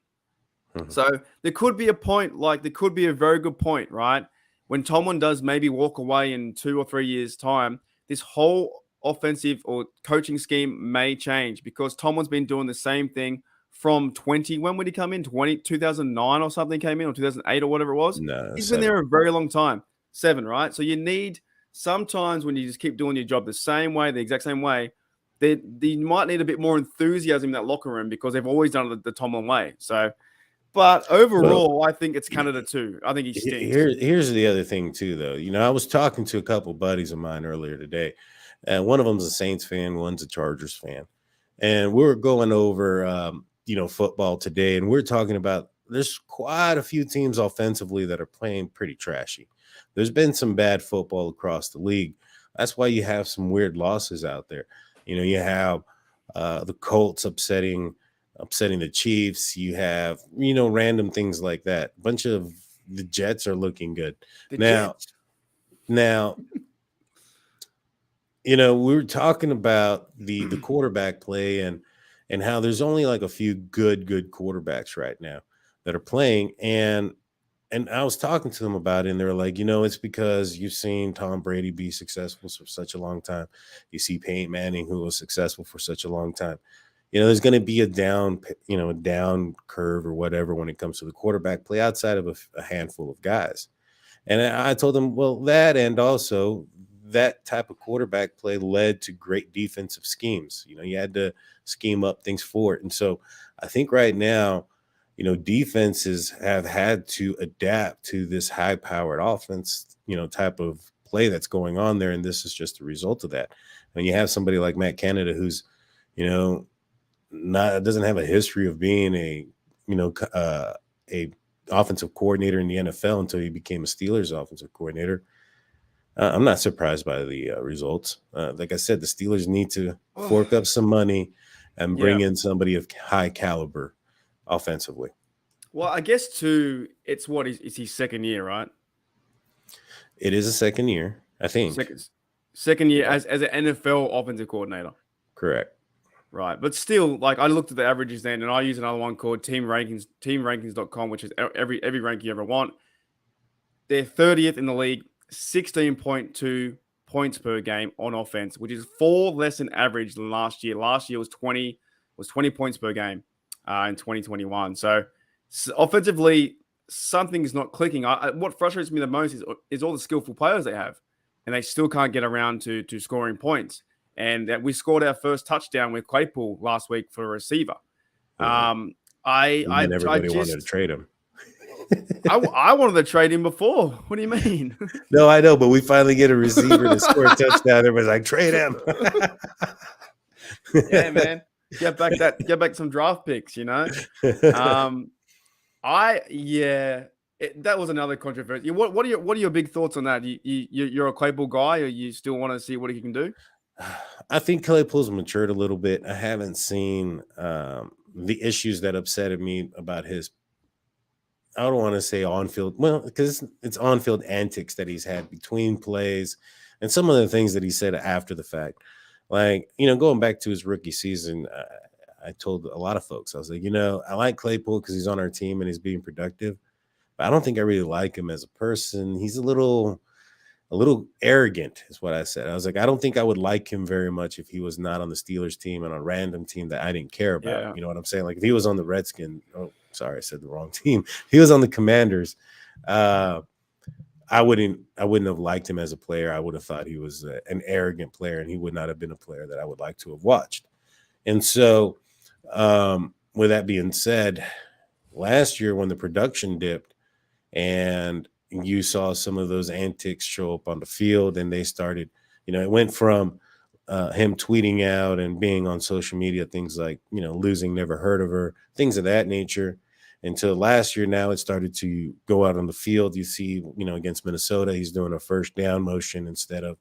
Mhm. So there could be a point, like there could be a very good point, right? When Tomlin does maybe walk away in 2 or 3 years' time, this whole offensive or coaching scheme may change because Tomlin's been doing the same thing from 20. When would he come in? 2009 or something came in, or 2008 or whatever it was. No, He's been 7. there a very long time. 7, right? So you need sometimes when you just keep doing your job the same way, the exact same way, you might need a bit more enthusiasm in that locker room because they've always done it the Tomlin way. So, but Well, overall, I think it's Canada too. I think he stinks. here's the other thing too, though. I was talking to a couple buddies of mine earlier today, and one of them's a Saints fan, one's a Chargers fan, and we were going over, football today, and we're talking about there's quite a few teams offensively that are playing pretty trashy. There's been some bad football across the league. That's why you have some weird losses out there. You have the Colts upsetting the Chiefs. You have, random things like that. A bunch of the Jets are looking good. Now, we were talking about the quarterback play and how there's only like a few good quarterbacks right now that are playing. And I was talking to them about it, and they were like, it's because you've seen Tom Brady be successful for such a long time. You see Peyton Manning, who was successful for such a long time. There's going to be a down curve or whatever when it comes to the quarterback play outside of a handful of guys. And I told them, well, that and also that type of quarterback play led to great defensive schemes. You had to scheme up things for it. And so I think right now, defenses have had to adapt to this high-powered offense, type of play that's going on there, and this is just a result of that. When you have somebody like Matt Canada, who's, doesn't have a history of being a offensive coordinator in the NFL until he became a Steelers offensive coordinator. I'm not surprised by the results. Like I said, the Steelers need to fork up some money and bring in somebody of high caliber offensively. Well, I guess too, it's it's his second year, right? It is a second year, I think. Second year as an NFL offensive coordinator. Correct. Right. But still, like I looked at the averages then, and I use another one called teamrankings.com, which is every rank you ever want. They're 30th in the league, 16.2 points per game on offense, which is 4 less than average than last year. Last year was 20 points per game in 2021. So offensively, something's not clicking. What frustrates me the most is all the skillful players they have, and they still can't get around to scoring points. And we scored our first touchdown with Claypool last week for a receiver. Everybody wanted to trade him. I wanted to trade him before. What do you mean? No, I know, but we finally get a receiver to score a touchdown. Everybody's like, trade him. Yeah, man. Get back some draft picks, that was another controversy. What are your big thoughts on that? You're a Claypool guy, or you still want to see what he can do? I think Claypool's matured a little bit. I haven't seen the issues that upsetted me about his, I don't want to say on-field, well, because it's on-field antics that he's had between plays and some of the things that he said after the fact. Like, going back to his rookie season, I told a lot of folks, I was like, I like Claypool because he's on our team and he's being productive, but I don't think I really like him as a person. He's a little arrogant is what I said. I was like, I don't think I would like him very much if he was not on the Steelers team and on a random team that I didn't care about. Yeah. You know what I'm saying? Like if he was on the Redskins, sorry, I said the wrong team. If he was on the Commanders, I wouldn't have liked him as a player. I would have thought he was an arrogant player, and he would not have been a player that I would like to have watched. And so with that being said, last year when the production dipped and you saw some of those antics show up on the field, and they started, it went from him tweeting out and being on social media, things like, losing, never heard of her, things of that nature, until last year. Now it started to go out on the field. You see, against Minnesota, he's doing a first down motion instead of,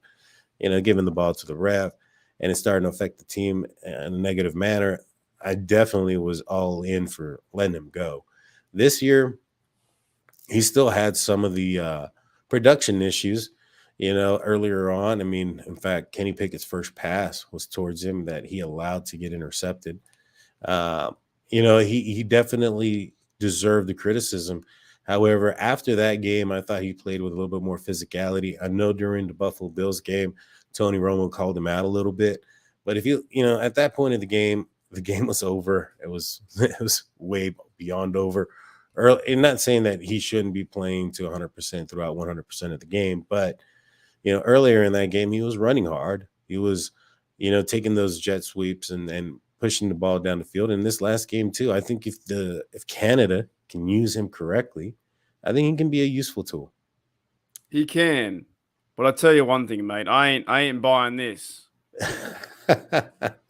giving the ball to the ref, and it's starting to affect the team in a negative manner. I definitely was all in for letting him go. This year, he still had some of the production issues, earlier on. I mean, in fact, Kenny Pickett's first pass was towards him that he allowed to get intercepted. He definitely deserved the criticism. However, after that game, I thought he played with a little bit more physicality. I know during the Buffalo Bills game, Tony Romo called him out a little bit. But if you know, at that point of the game was over. It was way beyond over. And not saying that he shouldn't be playing to 100% throughout 100% of the game, but earlier in that game, he was running hard. He was, taking those jet sweeps and pushing the ball down the field. In this last game too, I think if Canada can use him correctly, I think he can be a useful tool. He can, but I'll tell you one thing, mate. I ain't buying this.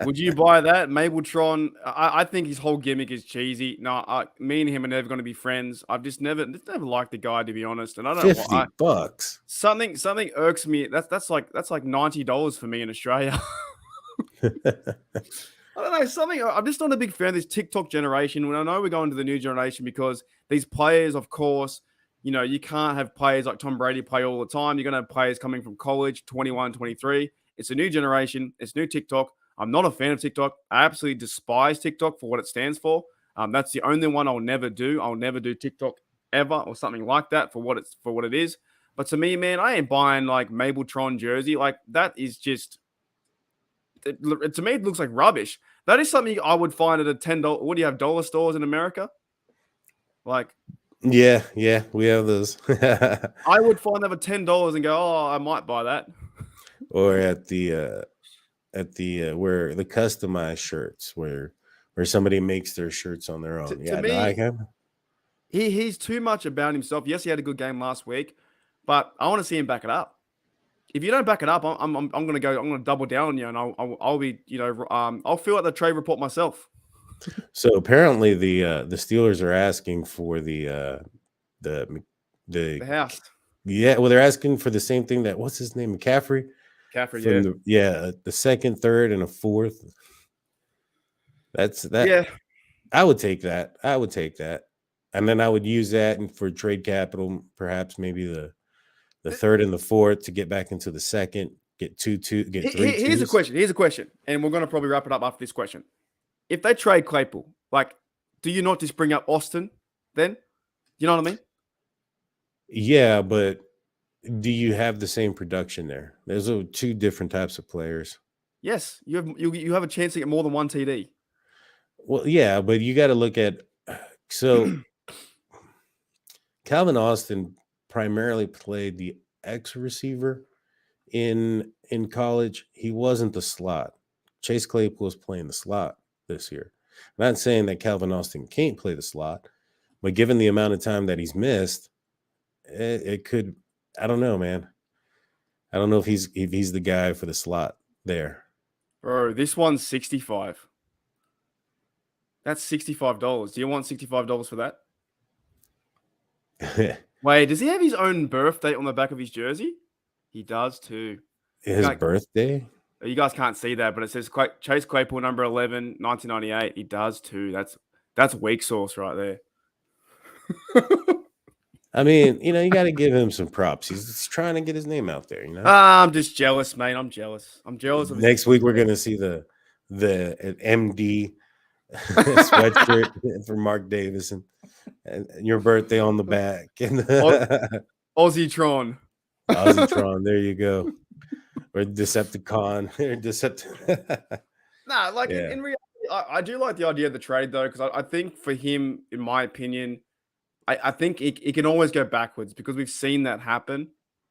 Would you buy that? Mabeltron, I think his whole gimmick is cheesy. No, me and him are never going to be friends. I've just never liked the guy, to be honest. And I don't know $50. Something irks me. That's like $90 for me in Australia. I don't know. I'm just not a big fan of this TikTok generation. When I know we're going to the new generation because these players, of course, you can't have players like Tom Brady play all the time. You're going to have players coming from college, 21, 23. It's a new generation. It's new TikTok. I'm not a fan of TikTok. I absolutely despise TikTok for what it stands for. That's the only one I'll never do. I'll never do TikTok ever or something like that for what it is. But to me, man, I ain't buying like Mabeltron jersey. Like that is just to me, it looks like rubbish. That is something I would find at a $10. What do you have, dollar stores in America? Like, yeah, we have those. I would find them at $10 and go, oh, I might buy that. Or at the where the customized shirts where somebody makes their shirts on their own. To me, he's too much about himself. Yes, he had a good game last week, but I want to see him back it up. If you don't back it up, I'm going to double down on you, and I'll be I'll fill out the trade report myself. So apparently the Steelers are asking for the house. Yeah, well, they're asking for the same thing that what's his name, McCaffrey, the second, third, and a fourth. That's that. Yeah, I would take that. And then I would use that for trade capital, perhaps maybe the third and the fourth to get back into the second, get three. Here's a question, and we're going to probably wrap it up after this question. If they trade Claypool, like, do you not just bring up Austin then? You know what I mean? Yeah, but do you have the same production there? There's two different types of players. Yes, you have a chance to get more than one TD. Well, yeah, but you got to look at Calvin Austin primarily played the X receiver in college. He wasn't the slot. Chase Claypool was playing the slot this year. I'm not saying that Calvin Austin can't play the slot, but given the amount of time that he's missed, it could. I don't know, man. I don't know if he's the guy for the slot there. Bro, this one's $65. That's $65. Do you want $65 for that? Wait, does he have his own birthday on the back of his jersey? He does too. His birthday? You guys can't see that, but it says Chase Claypool, number 11, 1998. He does too. That's weak sauce right there. I mean, you got to give him some props. He's trying to get his name out there, I'm just jealous, mate. I'm jealous of next week we're gonna see the MD sweatshirt for Mark Davison and your birthday on the back and Aussietron. There you go. Or Decepticon. In reality, I do like the idea of the trade though, because I think for him, in my opinion, I think it can always go backwards because we've seen that happen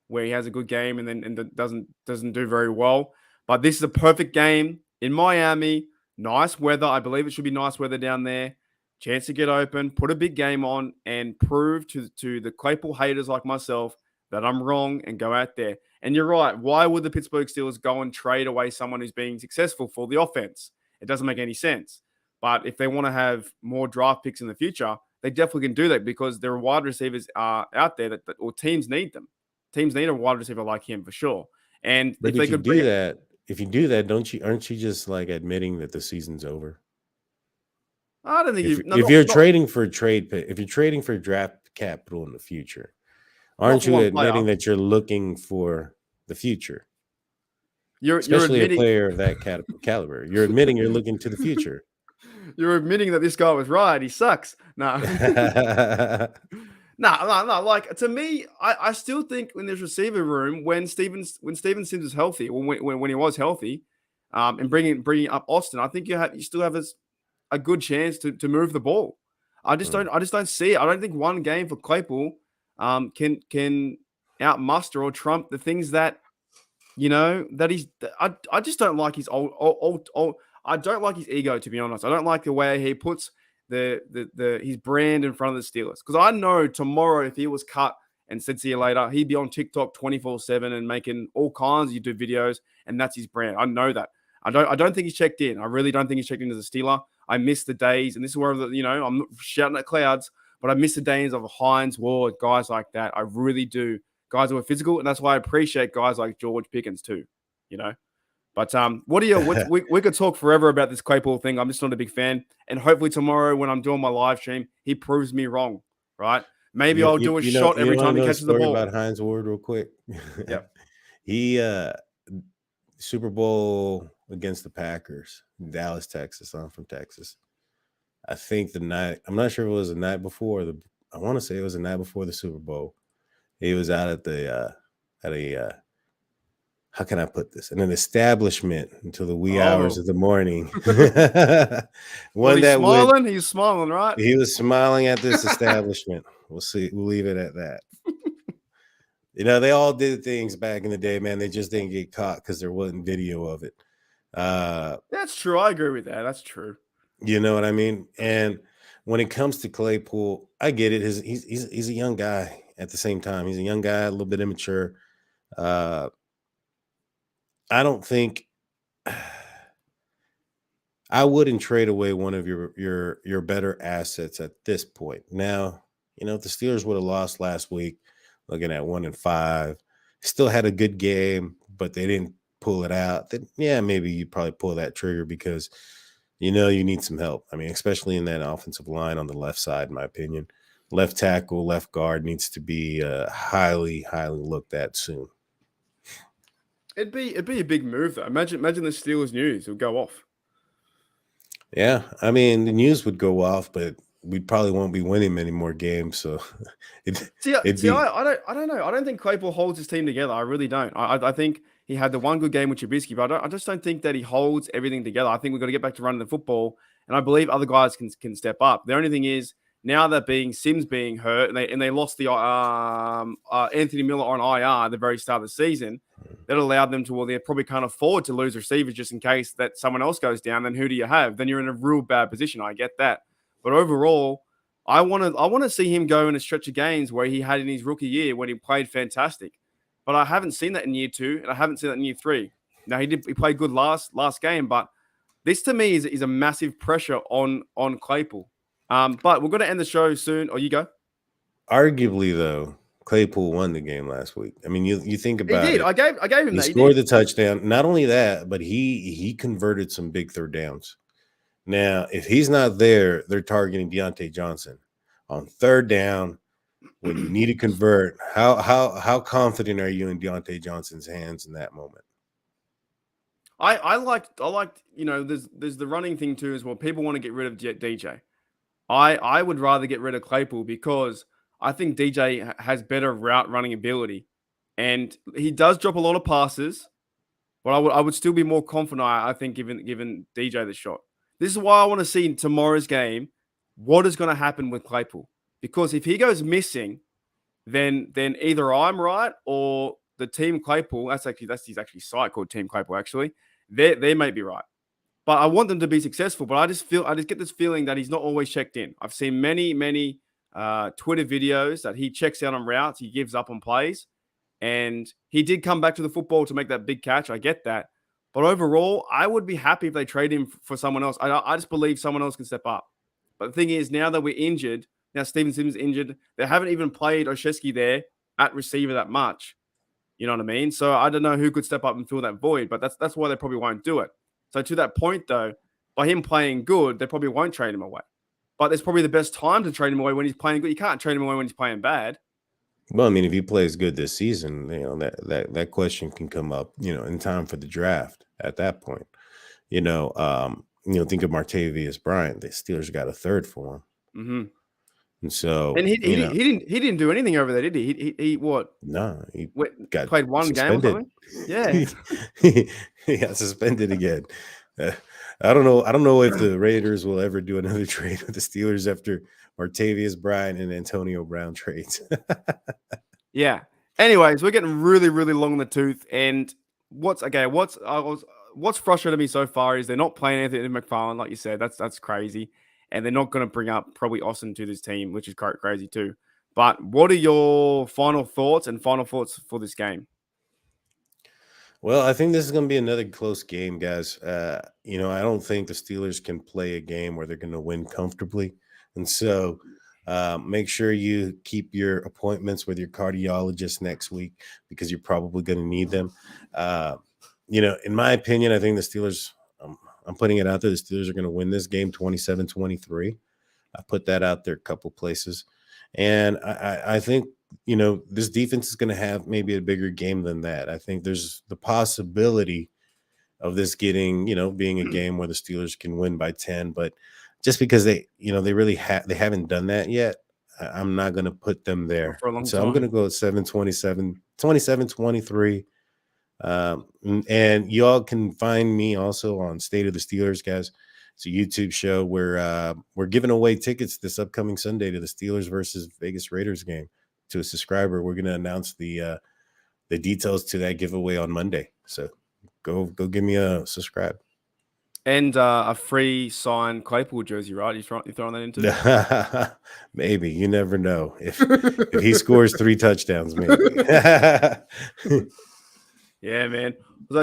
where he has a good game and then doesn't do very well. But this is a perfect game in Miami. Nice weather. I believe it should be nice weather down there. Chance to get open, put a big game on, and prove to the Claypool haters like myself that I'm wrong and go out there. And you're right. Why would the Pittsburgh Steelers go and trade away someone who's being successful for the offense? It doesn't make any sense. But if they want to have more draft picks in the future, they definitely can do that because there are wide receivers out there or teams need them. Teams need a wide receiver like him for sure. And but if you do that, aren't you just like admitting that the season's over? I don't think if you're trading for a trade pick, if you're trading for draft capital in the future, aren't you admitting that you're looking for the future? Especially a player of that caliber. You're admitting you're looking to the future. You're admitting that this guy was right. He sucks. No. No. Like, to me, I still think in this receiver room, when Steven Sims was healthy, or when he was healthy, and bringing up Austin, I think you still have a good chance to move the ball. I just don't see it. I don't think one game for Claypool can outmuster or trump the things that that he's. I just don't like his old. I don't like his ego, to be honest. I don't like the way he puts his brand in front of the Steelers, because I know tomorrow if he was cut and said see you later, he'd be on TikTok 24/7 and making all kinds of YouTube videos, and that's his brand. I know that. I don't think he's checked in. I really don't think he's checked in as a Steeler. I miss the days, and this is where I'm not shouting at clouds, but I miss the days of Hines, Ward, guys like that. I really do. Guys who are physical, and that's why I appreciate guys like George Pickens too. But we could talk forever about this Claypool thing. I'm just not a big fan. And hopefully tomorrow when I'm doing my live stream, he proves me wrong, right? Maybe I'll do a shot every time he catches the ball. About Hines Ward real quick. Yeah. He Super Bowl against the Packers, Dallas, Texas. I'm from Texas. I think I'm not sure if it was the night before I want to say it was the night before the Super Bowl. He was out at how can I put this? In an establishment until the wee hours of the morning. He's smiling, right? He was smiling at this establishment. We'll see. We'll leave it at that. They all did things back in the day, man. They just didn't get caught because there wasn't video of it. That's true. I agree with that. That's true. You know what I mean? And when it comes to Claypool, I get it. He's a young guy at the same time. He's a young guy, a little bit immature. I don't think I wouldn't trade away one of your better assets at this point. Now, if the Steelers would have lost last week, looking at 1-5, still had a good game, but they didn't pull it out, then yeah, maybe you probably pull that trigger because you need some help. I mean, especially in that offensive line on the left side, in my opinion. Left tackle, left guard needs to be highly, highly looked at soon. It'd be a big move though. Imagine the Steelers news would go off. Yeah, I mean the news would go off, but we probably won't be winning many more games. So I don't know. I don't think Claypool holds his team together. I really don't. I think he had the one good game with Trubisky, but I just don't think that he holds everything together. I think we've got to get back to running the football, and I believe other guys can step up. The only thing is, now that Sims being hurt, and they lost the Anthony Miller on IR at the very start of the season, that allowed them to, they probably can't afford to lose receivers just in case that someone else goes down. Then who do you have? Then you're in a real bad position. I get that. But overall, I want to see him go in a stretch of games where he had in his rookie year when he played fantastic. But I haven't seen that in year 2, and I haven't seen that in year 3. Now, he played good last game, but this to me is a massive pressure on Claypool. But we're going to end the show soon. Or you go. Arguably, though, Claypool won the game last week. I mean, you think about it. He did. I gave him that. He scored the touchdown. Not only that, but he converted some big third downs. Now, if he's not there, they're targeting Deontay Johnson on third down when you need to convert. How confident are you in Deontay Johnson's hands in that moment? I liked there's the running thing too as well. People want to get rid of DJ. I would rather get rid of Claypool because I think DJ has better route running ability, and he does drop a lot of passes. But I would still be more confident. I think given DJ the shot. This is why I want to see in tomorrow's game what is going to happen with Claypool, because if he goes missing, then either I'm right or the team Claypool. That's his site called Team Claypool. Actually, they may be right. But I want them to be successful. But I just get this feeling that he's not always checked in. I've seen many Twitter videos that he checks out on routes, he gives up on plays, and he did come back to the football to make that big catch. I get that, but overall, I would be happy if they trade him for someone else. I just believe someone else can step up. But the thing is, now that we're injured, now Steven Sims injured, they haven't even played Oshesky there at receiver that much. You know what I mean? So I don't know who could step up and fill that void, but that's why they probably won't do it. So to that point, though, by him playing good, they probably won't trade him away. But it's probably the best time to trade him away when he's playing good. You can't trade him away when he's playing bad. Well, I mean, if he plays good this season, that question can come up, in time for the draft at that point. think of Martavius Bryant. The Steelers got a third for him. Mm-hmm. And so, And he didn't do anything over there, did he? He what? No, he got played one suspended. game or something. Yeah, he got suspended again. I don't know if the Raiders will ever do another trade with the Steelers after Martavius Bryant and Antonio Brown trades. yeah. Anyways, we're getting really, really long in the tooth. And what's frustrated me so far is they're not playing Anthony McFarland, like you said. That's crazy. And they're not going to bring up probably Austin to this team, which is crazy too. But what are your final thoughts for this game? Well, I think this is going to be another close game, guys. I don't think the Steelers can play a game where they're going to win comfortably. And so make sure you keep your appointments with your cardiologist next week because you're probably going to need them. In my opinion, I think the Steelers, I'm putting it out there, the Steelers are going to win this game 27-23. I put that out there a couple places. And I think, this defense is going to have maybe a bigger game than that. I think there's the possibility of this getting, being a game where the Steelers can win by 10. But just because they haven't done that yet, I'm not going to put them there. So I'm going to go at 27-23. And y'all can find me also on State of the Steelers, guys. It's a YouTube show where we're giving away tickets this upcoming Sunday to the Steelers versus Vegas Raiders game to a subscriber. We're going to announce the details to that giveaway on Monday. So go give me a subscribe. And a free signed Claypool jersey, right? You're throwing that into there? Maybe. You never know. If he scores 3 touchdowns, maybe. Yeah, man.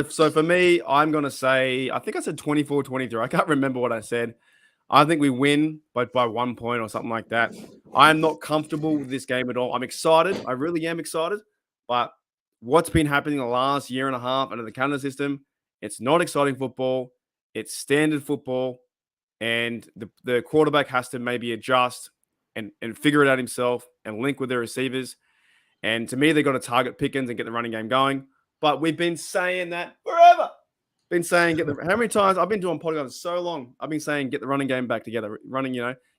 So for me, I'm going to say, I think I said 24-23. I can't remember what I said. I think we win by 1 point or something like that. I'm not comfortable with this game at all. I'm excited. I really am excited. But what's been happening the last year and a half under the Canada system, it's not exciting football. It's standard football. And the quarterback has to maybe adjust and figure it out himself and link with their receivers. And to me, they've got to target Pickens and get the running game going. But we've been saying that forever. How many times I've been doing podcasts so long? I've been saying get the running game back together,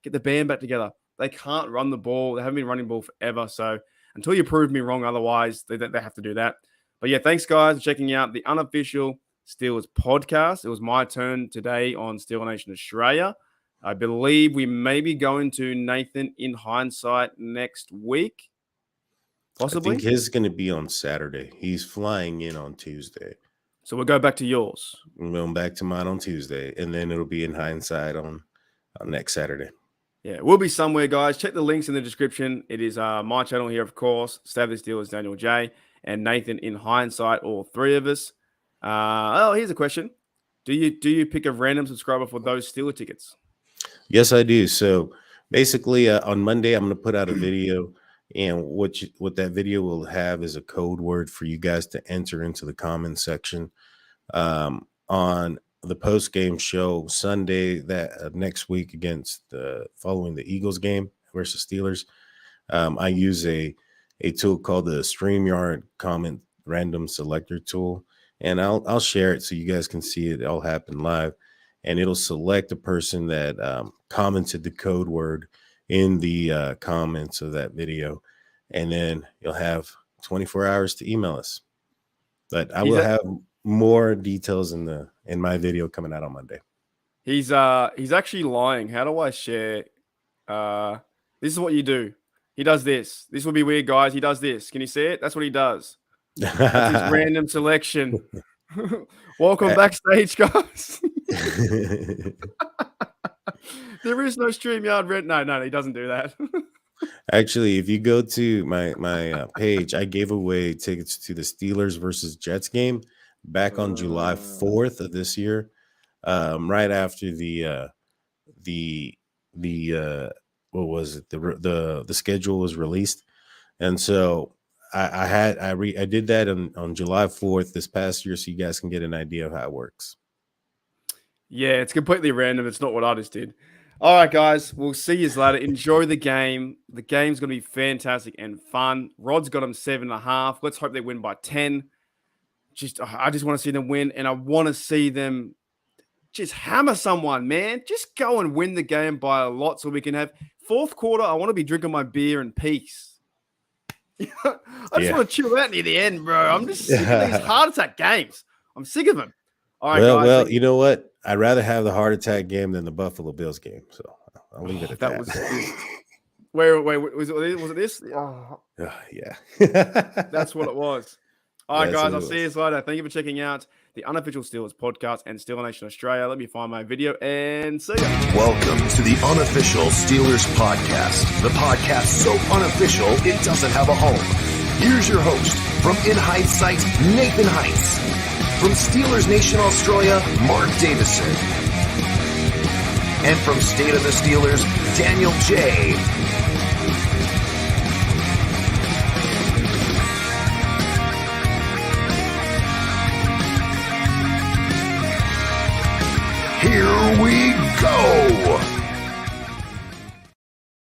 get the band back together. They can't run the ball. They haven't been running the ball forever. So until you prove me wrong, otherwise they have to do that. But yeah, thanks guys for checking out the Unofficial Steelers Podcast. It was my turn today on Steel Nation Australia. I believe we may be going to Nathan in hindsight next week. Possibly. I think his is going to be on Saturday. He's flying in on Tuesday. So we'll go back to yours. I'm going back to mine on Tuesday, and then it'll be in hindsight on next Saturday. Yeah, we'll be somewhere, guys. Check the links in the description. It is my channel here, of course. Stab the Steelers, Daniel J, and Nathan in hindsight, all 3 of us. Here's a question. Do you pick a random subscriber for those Steeler tickets? Yes, I do. So basically on Monday, I'm going to put out a video. And what that video will have is a code word for you guys to enter into the comment section on the post game show Sunday that next week following the Eagles game versus Steelers. I use a tool called the StreamYard comment random selector tool, and I'll share it so you guys can see it all happen live, and it'll select a person that commented the code word in the comments of that video, and then you'll have 24 hours to email us. But I will have more details in my video coming out on Monday. He's actually lying. How do I share? This is what you do. He does this. This will be weird, guys. He does this. Can you see it? That's what he does. That's his random selection. Welcome backstage, guys. There is no StreamYard. No, he doesn't do that. Actually, if you go to my page, I gave away tickets to the Steelers versus Jets game back on July 4th of this year, right after the what was it? The schedule was released, and so I did that on July 4th this past year, so you guys can get an idea of how it works. Yeah, it's completely random. It's not what I just did. All right, guys, we'll see you later. Enjoy the game. The game's going to be fantastic and fun. Rod's got them 7.5. Let's hope they win by 10. I just want to see them win, and I want to see them just hammer someone, man. Just go and win the game by a lot so we can have fourth quarter. I want to be drinking my beer in peace. I just want to chill out near the end, bro. I'm just sick of these heart attack games. I'm sick of them. All right, guys. Well, you know what? I'd rather have the heart attack game than the Buffalo Bills game. So I'll leave it at that. Wait, was it this? Oh. Yeah. That's what it was. All right, guys. I'll see you later. Thank you for checking out the Unofficial Steelers Podcast and Steeler Nation Australia. Let me find my video and see ya. Welcome to the Unofficial Steelers Podcast, the podcast so unofficial it doesn't have a home. Here's your host from In Hindsight, Nathan Heitz. From Steelers Nation Australia, Mark Davison. And from State of the Steelers, Daniel J.